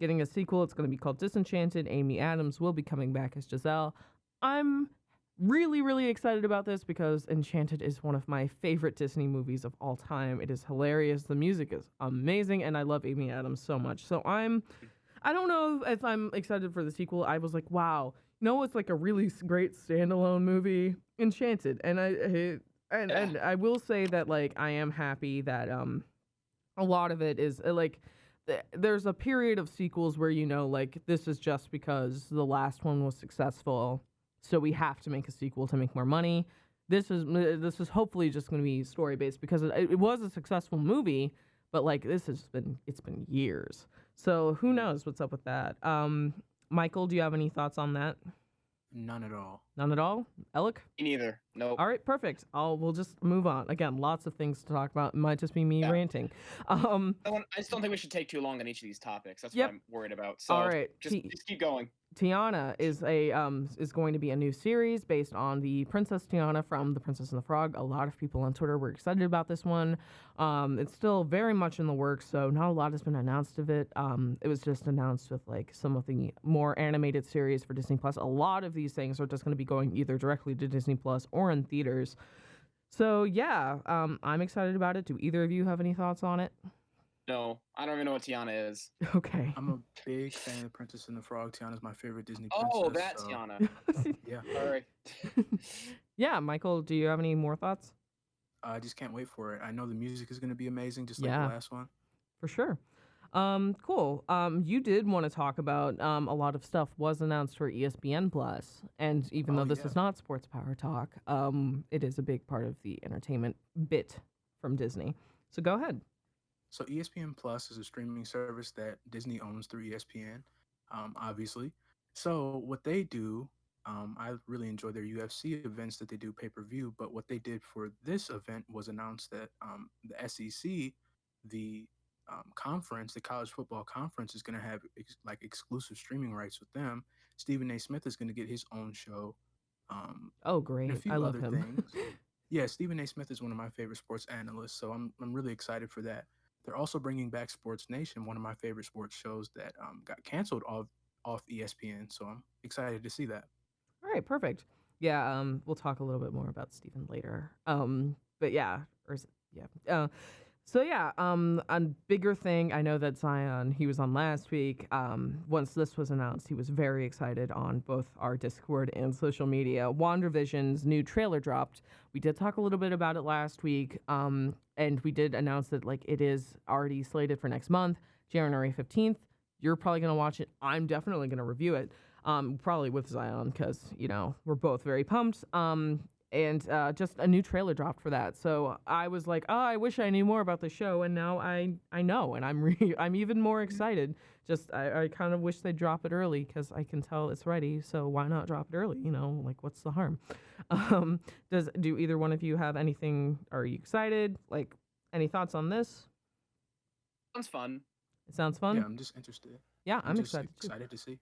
getting a sequel. It's going to be called Disenchanted. Amy Adams will be coming back as Giselle. I'm really, really excited about this because Enchanted is one of my favorite Disney movies of all time. It is hilarious. The music is amazing, and I love Amy Adams so much. So I don't know if I'm excited for the sequel. I was like, wow, it's like a really great standalone movie, Enchanted. And I will say that like I am happy that a lot of it is like there's a period of sequels where like this is just because the last one was successful, so we have to make a sequel to make more money. This is hopefully just going to be story based because it was a successful movie, but like it's been years. So who knows what's up with that? Michael, do you have any thoughts on that? None at all. None at all? Elek? Me neither. Nope. All right, perfect. We'll just move on. Again, lots of things to talk about. It might just be me ranting. I just don't think we should take too long on each of these topics. That's what I'm worried about. So all right. just keep going. Tiana is is going to be a new series based on the Princess Tiana from The Princess and the Frog. A lot of people on Twitter were excited about this one. It's still very much in the works, so not a lot has been announced of it. It was just announced with like some of the more animated series for Disney Plus. A lot of these things are just going to be going either directly to Disney Plus or in theaters. So yeah, I'm excited about it. Do either of you have any thoughts on it? No, I don't even know what Tiana is. Okay. I'm a big fan of Princess and the Frog. Tiana's my favorite Disney princess. Oh, that Tiana. Yeah. All right. Yeah, Michael, do you have any more thoughts? I just can't wait for it. I know the music is going to be amazing, just like the last one. For sure. Cool. You did want to talk about a lot of stuff was announced for ESPN Plus, and even though this is not Sports Power Talk, it is a big part of the entertainment bit from Disney. So go ahead. So ESPN Plus is a streaming service that Disney owns through ESPN, obviously. So what they do, I really enjoy their UFC events that they do pay-per-view, but what they did for this event was announce that the SEC, the conference, the college football conference, is going to have exclusive streaming rights with them. Stephen A. Smith is going to get his own show. Oh, great. And a few I love other him. things. Yeah, Stephen A. Smith is one of my favorite sports analysts, so I'm really excited for that. They're also bringing back Sports Nation, one of my favorite sports shows that got canceled off ESPN. So I'm excited to see that. All right, perfect. Yeah, we'll talk a little bit more about Stephen later. But yeah, a bigger thing. I know that Zion, he was on last week. Once this was announced, he was very excited on both our Discord and social media. WandaVision's new trailer dropped. We did talk a little bit about it last week. And we did announce that it is already slated for next month, January 15th. You're probably going to watch it. I'm definitely going to review it. Probably with Zion because, we're both very pumped. And just a new trailer dropped for that. So I was like, oh, I wish I knew more about the show. And now I know, and I'm even more excited. Just I kind of wish they'd drop it early because I can tell it's ready. So why not drop it early? What's the harm? Do either one of you have anything? Are you excited? Any thoughts on this? Sounds fun. It sounds fun? Yeah, I'm just interested. Yeah, I'm excited too. Excited to see.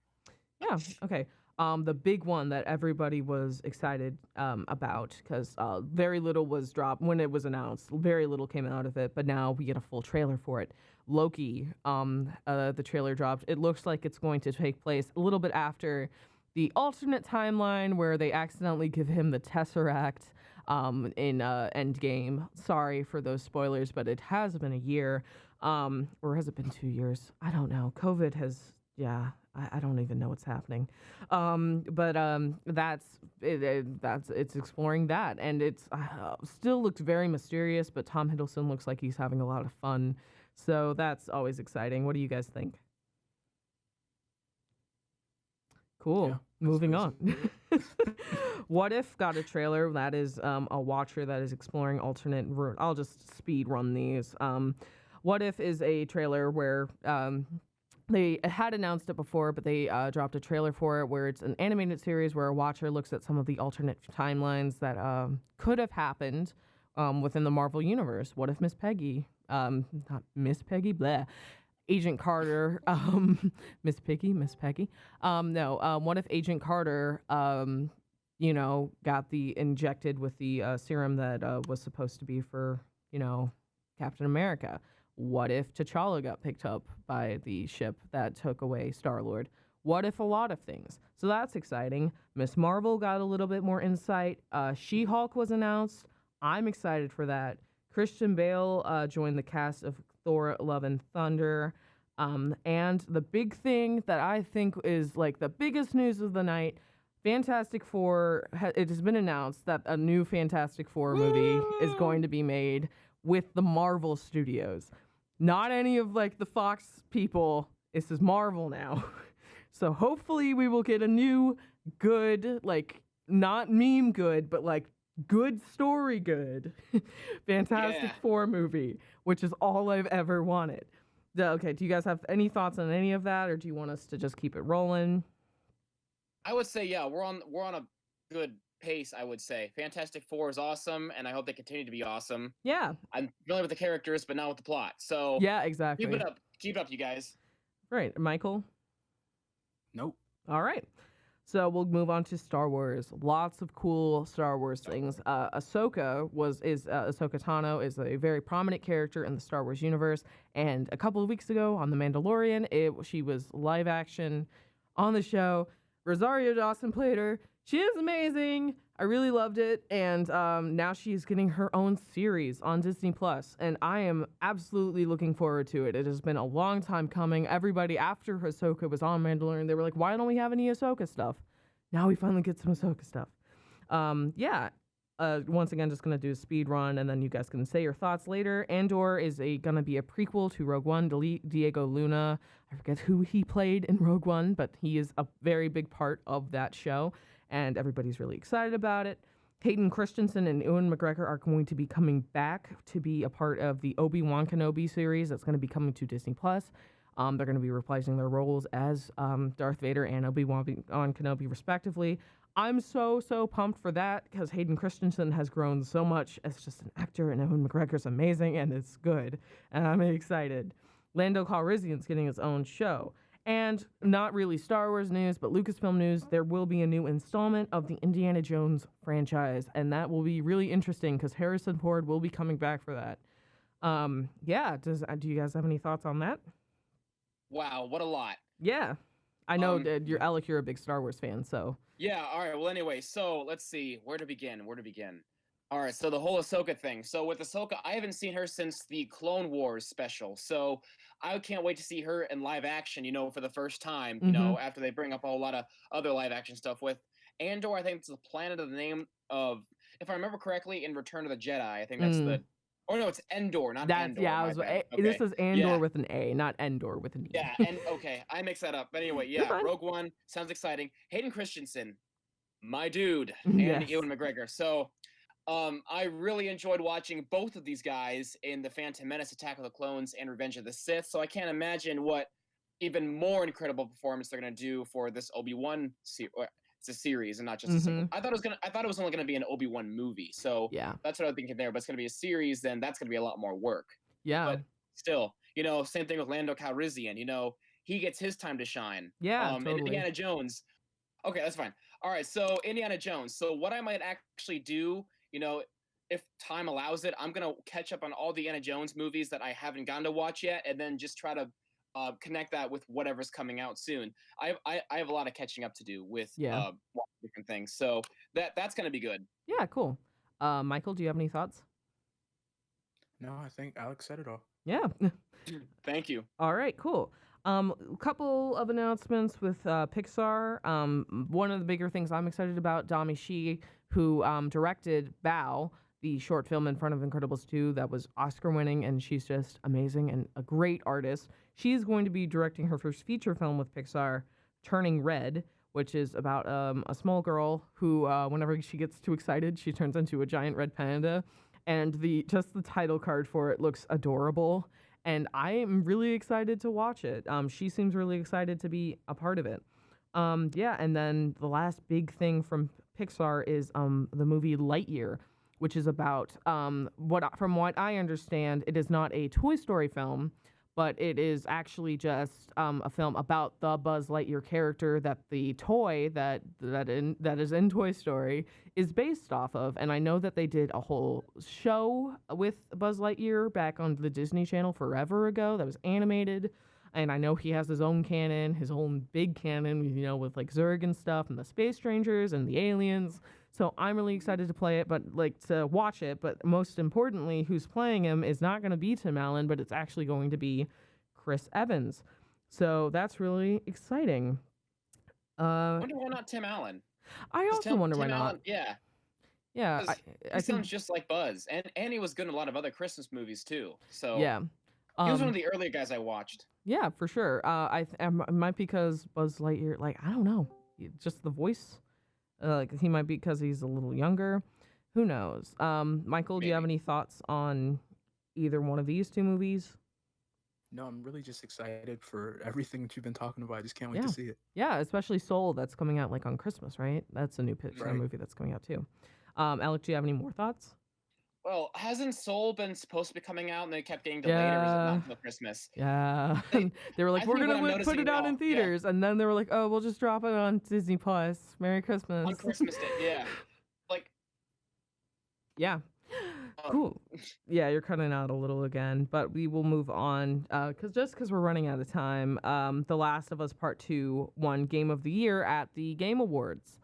Yeah, okay. The big one that everybody was excited about, because very little was dropped when it was announced. Very little came out of it, but now we get a full trailer for it. Loki, the trailer dropped. It looks like it's going to take place a little bit after the alternate timeline where they accidentally give him the Tesseract in Endgame. Sorry for those spoilers, but it has been a year. Or has it been 2 years? I don't know. COVID has, I don't even know what's happening. That's it's exploring that, and it's still looks very mysterious, but Tom Hiddleston looks like he's having a lot of fun. So that's always exciting. What do you guys think? Cool. Yeah, Moving on. What If got a trailer that is a watcher that is exploring alternate route. I'll just speed run these. What If is a trailer where they had announced it before, but they dropped a trailer for it where it's an animated series where a watcher looks at some of the alternate timelines that could have happened within the Marvel Universe. What if Miss Peggy, not Miss Peggy, bleh, Agent Carter, Miss Peggy. What if Agent Carter, got the injected with the serum that was supposed to be for, Captain America? What if T'Challa got picked up by the ship that took away Star-Lord? What if a lot of things? So that's exciting. Miss Marvel got a little bit more insight. She-Hulk was announced. I'm excited for that. Christian Bale joined the cast of Thor: Love and Thunder. And the big thing that I think is like the biggest news of the night, Fantastic Four, it has been announced that a new Fantastic Four movie is going to be made with the Marvel Studios. Not any of like the Fox people. This is Marvel now. So hopefully we will get a new good, like not meme good, but like good story good Fantastic Four movie, which is all I've ever wanted. Okay, do you guys have any thoughts on any of that, or do you want us to just keep it rolling? I would say, we're on a good pace, I would say. Fantastic Four is awesome, and I hope they continue to be awesome. Yeah. I'm familiar with the characters, but not with the plot. So yeah, exactly. Keep it up. Keep it up, you guys. Right. Michael? Nope. All right. So we'll move on to Star Wars. Lots of cool Star Wars things. Ahsoka Ahsoka Tano is a very prominent character in the Star Wars universe. And a couple of weeks ago on The Mandalorian, she was live action on the show. Rosario Dawson played her. She is amazing. I really loved it. And now she's getting her own series on Disney+. And I am absolutely looking forward to it. It has been a long time coming. Everybody after Ahsoka was on Mandalorian, they were like, why don't we have any Ahsoka stuff? Now we finally get some Ahsoka stuff. Once again, just going to do a speed run, and then you guys can say your thoughts later. Andor is going to be a prequel to Rogue One. Diego Luna, I forget who he played in Rogue One, but he is a very big part of that show, and everybody's really excited about it. Hayden Christensen and Ewan McGregor are going to be coming back to be a part of the Obi-Wan Kenobi series that's going to be coming to Disney+. They're going to be reprising their roles as Darth Vader and Obi-Wan Kenobi, respectively. I'm so pumped for that because Hayden Christensen has grown so much as just an actor, and Ewan McGregor's amazing, and it's good, and I'm excited. Lando Calrissian's getting his own show. And not really Star Wars news, but Lucasfilm news, there will be a new installment of the Indiana Jones franchise, and that will be really interesting because Harrison Ford will be coming back for that. Do you guys have any thoughts on that? Wow, what a lot. Yeah. I know Elek, you're a big Star Wars fan, so. Yeah, all right. Well, anyway, so let's see. Where to begin? All right, so the whole Ahsoka thing. So with Ahsoka, I haven't seen her since the Clone Wars special. So I can't wait to see her in live action, for the first time, after they bring up a whole lot of other live action stuff with Andor. I think it's the planet of the name of, if I remember correctly, in Return of the Jedi. I think that's the... Oh, no, it's Endor, not Andor. Yeah, this is Andor with an A, not Endor with an E. Yeah, and okay, I mix that up. But anyway, Rogue One sounds exciting. Hayden Christensen, my dude, and Ewan McGregor. So I really enjoyed watching both of these guys in The Phantom Menace, Attack of the Clones, and Revenge of the Sith. So I can't imagine what even more incredible performance they're going to do for this Obi-Wan series. It's a series and not just a single. I thought it was only going to be an Obi-Wan movie. So that's what I was thinking there. But it's going to be a series, then that's going to be a lot more work. Yeah. But still, same thing with Lando Calrissian. He gets his time to shine. Yeah, totally. And Indiana Jones. Okay, that's fine. All right, so Indiana Jones. So what I might actually do, if time allows it, I'm gonna catch up on all the Indiana Jones movies that I haven't gotten to watch yet, and then just try to connect that with whatever's coming out soon. I have a lot of catching up to do with different things, so that's gonna be good. Yeah, cool. Michael, do you have any thoughts? No, I think Alex said it all. Yeah. Thank you. All right, cool. A couple of announcements with Pixar. One of the bigger things I'm excited about, Dami Shi, who directed Bao, the short film in front of Incredibles 2 that was Oscar winning, and she's just amazing and a great artist. She's going to be directing her first feature film with Pixar, Turning Red, which is about a small girl who, whenever she gets too excited, she turns into a giant red panda. And the title card for it looks adorable. And I am really excited to watch it. She seems really excited to be a part of it. And then the last big thing from Pixar is the movie Lightyear, which is about, from what I understand, it is not a Toy Story film, but it is actually just a film about the Buzz Lightyear character that the toy that is in Toy Story is based off of. And I know that they did a whole show with Buzz Lightyear back on the Disney Channel forever ago that was animated. And I know he has his own canon, his own big canon, with like Zurg and stuff and the Space Rangers and the aliens. So I'm really excited to play it, to watch it. But most importantly, who's playing him is not going to be Tim Allen, but it's actually going to be Chris Evans. So that's really exciting. I wonder why not Tim Allen. I also wonder why not. Yeah. Yeah. He sounds just like Buzz. And he was good in a lot of other Christmas movies too. So yeah. He was one of the earlier guys I watched. Yeah, for sure. It might be because Buzz Lightyear, I don't know. Just the voice. He might be because he's a little younger. Who knows? Michael, do you have any thoughts on either one of these two movies? No, I'm really just excited for everything that you've been talking about. I just can't wait to see it. Yeah, especially Soul, that's coming out on Christmas, right? That's a new Pixar movie that's coming out too. Alec, do you have any more thoughts? Well, hasn't Soul been supposed to be coming out and they kept getting delayed, or is it not until Christmas? Yeah. They were like, we're going to put it out in theaters. Yeah. And then they were like, oh, we'll just drop it on Disney Plus. Merry Christmas. On Christmas Day, yeah. Yeah. Cool. Yeah, you're cutting out a little again, but we will move on because we're running out of time. The Last of Us Part 2 won Game of the Year at the Game Awards.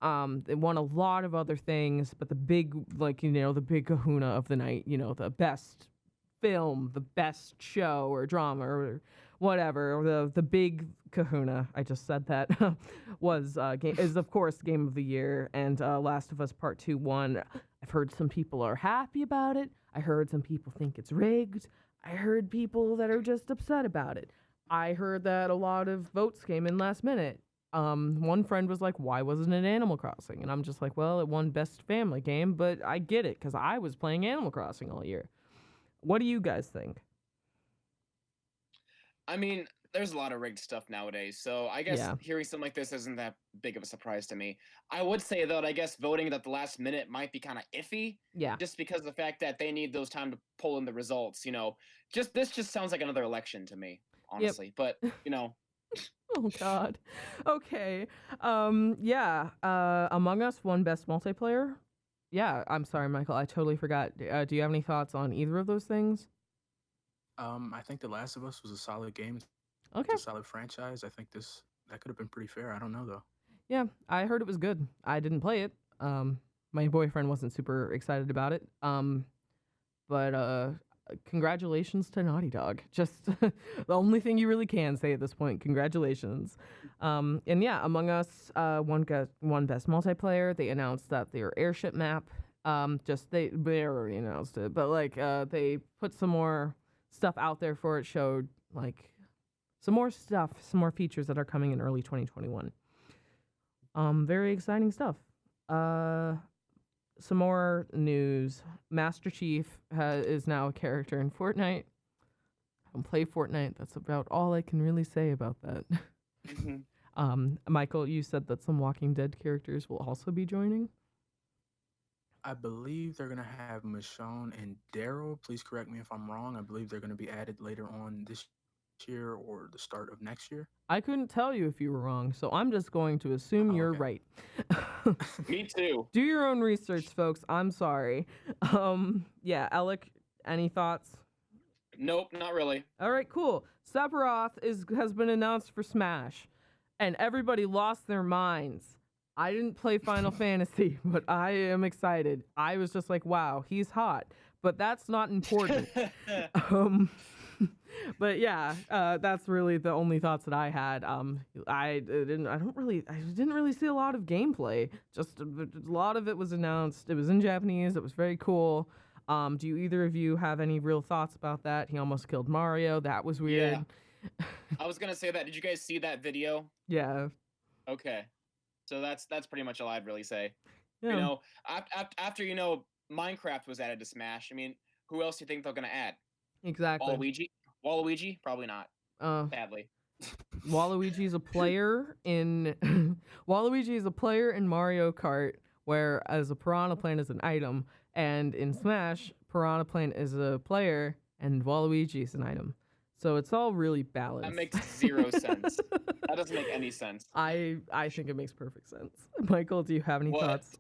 They won a lot of other things, but the big, the big kahuna of the night, the best film, the best show or drama or whatever, the big kahuna, I just said that, is of course Game of the Year, and Last of Us Part 2 won. I've heard some people are happy about it. I heard some people think it's rigged. I heard people that are just upset about it. I heard that a lot of votes came in last minute. One friend was like, why wasn't it Animal Crossing? And I'm just like, well, it won Best Family Game, but I get it because I was playing Animal Crossing all year. What do you guys think? I mean, there's a lot of rigged stuff nowadays, so I guess hearing something like this isn't that big of a surprise to me. I would say, though, that I guess voting at the last minute might be kind of iffy. Yeah. Just because of the fact that they need those time to pull in the results, This just sounds like another election to me, honestly. Yep. But, Oh, God. Okay. Among Us won Best Multiplayer. Yeah, I'm sorry, Michael. I totally forgot. Do you have any thoughts on either of those things? I think The Last of Us was a solid game. Okay. It's a solid franchise. I think that could have been pretty fair. I don't know, though. Yeah, I heard it was good. I didn't play it. My boyfriend wasn't super excited about it. But congratulations to Naughty Dog. Just the only thing you really can say at this point. Congratulations. And yeah, Among Us won Best Multiplayer. They announced that their airship map. They already announced it, but they put some more stuff out there for it. Showed some more stuff, some more features that are coming in early 2021. Very exciting stuff. Some more news. Master Chief is now a character in Fortnite. I don't play Fortnite. That's about all I can really say about that. Mm-hmm. Michael, you said that some Walking Dead characters will also be joining? I believe they're going to have Michonne and Daryl. Please correct me if I'm wrong. I believe they're going to be added later on this last year or the start of next year. I couldn't tell you if you were wrong, so I'm just going to assume you're okay. right. Me too. Do your own research, folks. I'm sorry. Yeah, Elek, any thoughts? Nope, not really. All right, cool. Sephiroth has been announced for Smash, and everybody lost their minds. I didn't play Final Fantasy, but I am excited. I was just like, wow, he's hot. But that's not important. But yeah, that's really the only thoughts that I had. I didn't really see a lot of gameplay. Just a lot of it was announced. It was in Japanese. It was very cool. Do you either of you have any real thoughts about that? He almost killed Mario. That was weird. Yeah. I was gonna say that. Did you guys see that video? Yeah. Okay. So that's pretty much all I'd really say. Yeah. You know, after Minecraft was added to Smash. I mean, who else do you think they're gonna add? Exactly. Waluigi? Probably not. Sadly. Waluigi's a player in Mario Kart, whereas a Piranha Plant is an item, and in Smash, Piranha Plant is a player and Waluigi is an item. So it's all really balanced. That makes zero sense. That doesn't make any sense. I think it makes perfect sense. Michael, do you have any thoughts?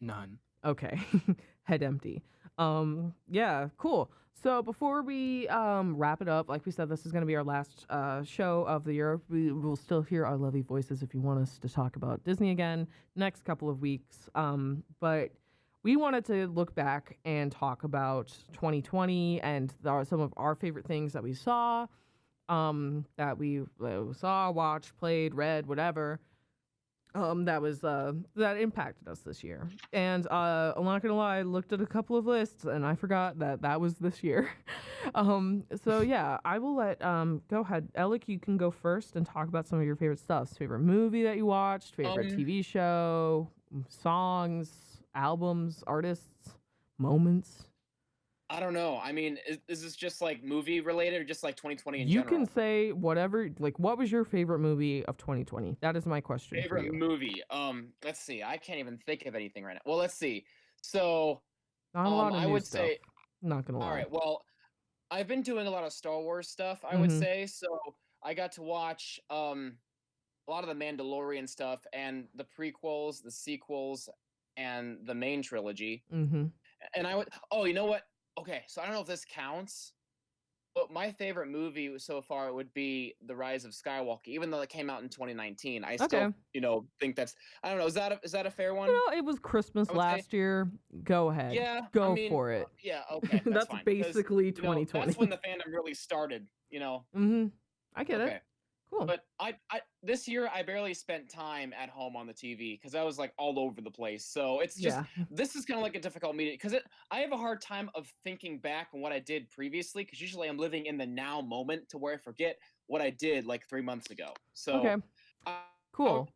None. Okay. Head empty. Yeah, cool. So before we wrap it up, like we said, this is going to be our last show of the year. We will still hear our lovely voices if you want us to talk about Disney again next couple of weeks. But we wanted to look back and talk about 2020 and some of our favorite things that we saw, watched, played, read, whatever. That impacted us this year. And I'm not gonna lie, I looked at a couple of lists and I forgot that was this year. So yeah, I will let go ahead. Elek, you can go first and talk about some of your favorite stuff. Favorite movie that you watched, favorite TV show, songs, albums, artists, moments. I don't know. I mean, is this just like movie related or just like 2020 in You general? can say whatever. Like, what was your favorite movie of 2020? That is my question. Favorite movie? Let's see. I can't even think of anything right now. Well, let's see. So, Not a lot of I new would stuff. say. Not gonna lie. All right. Well, I've been doing a lot of Star Wars stuff. I would say so. I got to watch a lot of the Mandalorian stuff and the prequels, the sequels, and the main trilogy. Mm-hmm. And I would. Oh, you know what? Okay, so I don't know if this counts, but my favorite movie so far would be The Rise of Skywalker, even though it came out in 2019. I still, think that's. I don't know. Is that a fair one? It was Christmas last year. Go ahead. Yeah. Go for it. Yeah. Okay. That's fine, basically 2020. That's when the fandom really started. Mm-hmm. I get it. Cool. But I this year I barely spent time at home on the TV because I was like all over the place. So it's just this is kind of like a difficult meeting because I have a hard time of thinking back on what I did previously because usually I'm living in the now moment to where I forget what I did like 3 months ago. So cool.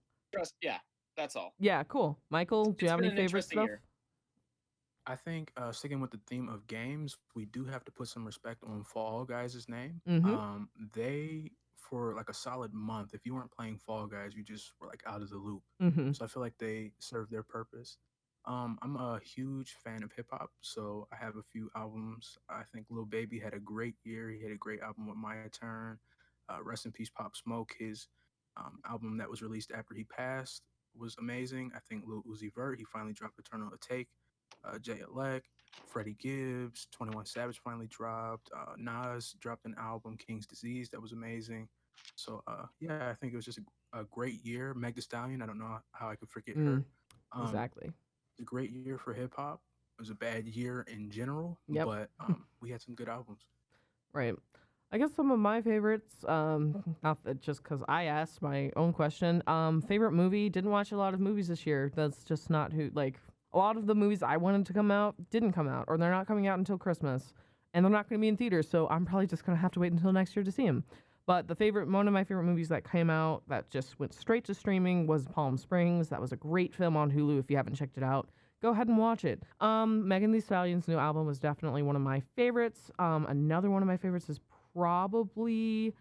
That's all. Yeah, cool. Michael, do you have any favorite stuff? Year. I think sticking with the theme of games, we do have to put some respect on Fall Guys' name. Mm-hmm. They for like a solid month, if you weren't playing Fall Guys, you just were like out of the loop. Mm-hmm. So I feel like they served their purpose. I'm a huge fan of hip hop, so I have a few albums. I think Lil Baby had a great year. He had a great album with My Turn. Rest in peace, Pop Smoke. His album that was released after he passed was amazing. I think Lil Uzi Vert, he finally dropped Eternal Take. Jay Elek, Freddie Gibbs, 21 Savage finally dropped. Nas dropped an album, King's Disease, that was amazing. So I think it was just a great year. Meg Thee Stallion, I don't know how I could forget her. Exactly. It's a great year for hip hop. It was a bad year in general, but we had some good albums. Right. I guess some of my favorites, not that just because I asked my own question. Favorite movie, didn't watch a lot of movies this year. That's just not a lot of the movies I wanted to come out didn't come out, or they're not coming out until Christmas, and they're not going to be in theaters, so I'm probably just going to have to wait until next year to see them. But one of my favorite movies that came out that just went straight to streaming was Palm Springs. That was a great film on Hulu. If you haven't checked it out, go ahead and watch it. Megan Thee Stallion's new album was definitely one of my favorites. Another one of my favorites is probably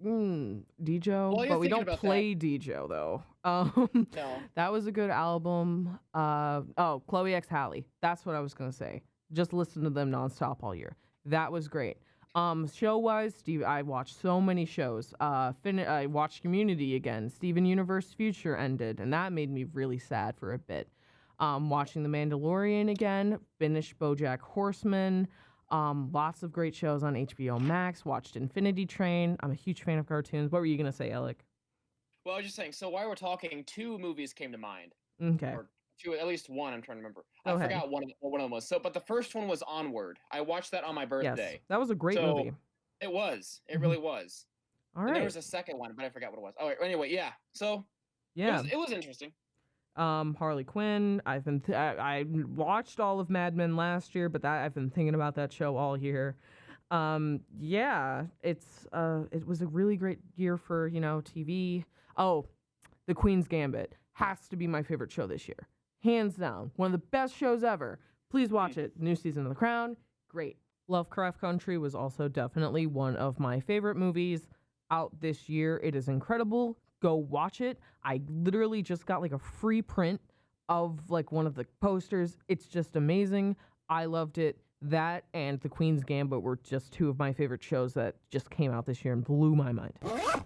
Dijo, but we don't play Dijo though. No. That was a good album. Chloe X Halle. That's what I was gonna say. Just listen to them nonstop all year. That was great. Show-wise, Steve, I watched so many shows. I watched Community again. Steven Universe Future ended, and that made me really sad for a bit. Watching The Mandalorian again. Finished BoJack Horseman. Lots of great shows on HBO Max. Watched Infinity Train. I'm a huge fan of cartoons. What were you gonna say, Elek? Well, I was just saying. So while we're talking, 2 movies came to mind. Okay. Or 2, at least one. I'm trying to remember. Go I ahead. forgot what one of them was. So, but the first one was Onward. I watched that on my birthday. Yes, that was a great So, movie. It was. It really was. All And right. there was a second one, but I forgot what it was. All right. Anyway, yeah. So Yeah. it was interesting. Harley Quinn. I've been I watched all of Mad Men last year, but I've been thinking about that show all year. Yeah, it was a really great year for TV. Oh, The Queen's Gambit has to be my favorite show this year, hands down. One of the best shows ever. Please watch it. New season of The Crown, great. Lovecraft Country was also definitely one of my favorite movies out this year. It is incredible. Go watch it. I literally just got like a free print of like one of the posters. It's just amazing. I loved it. That and The Queen's Gambit were just 2 of my favorite shows that just came out this year and blew my mind.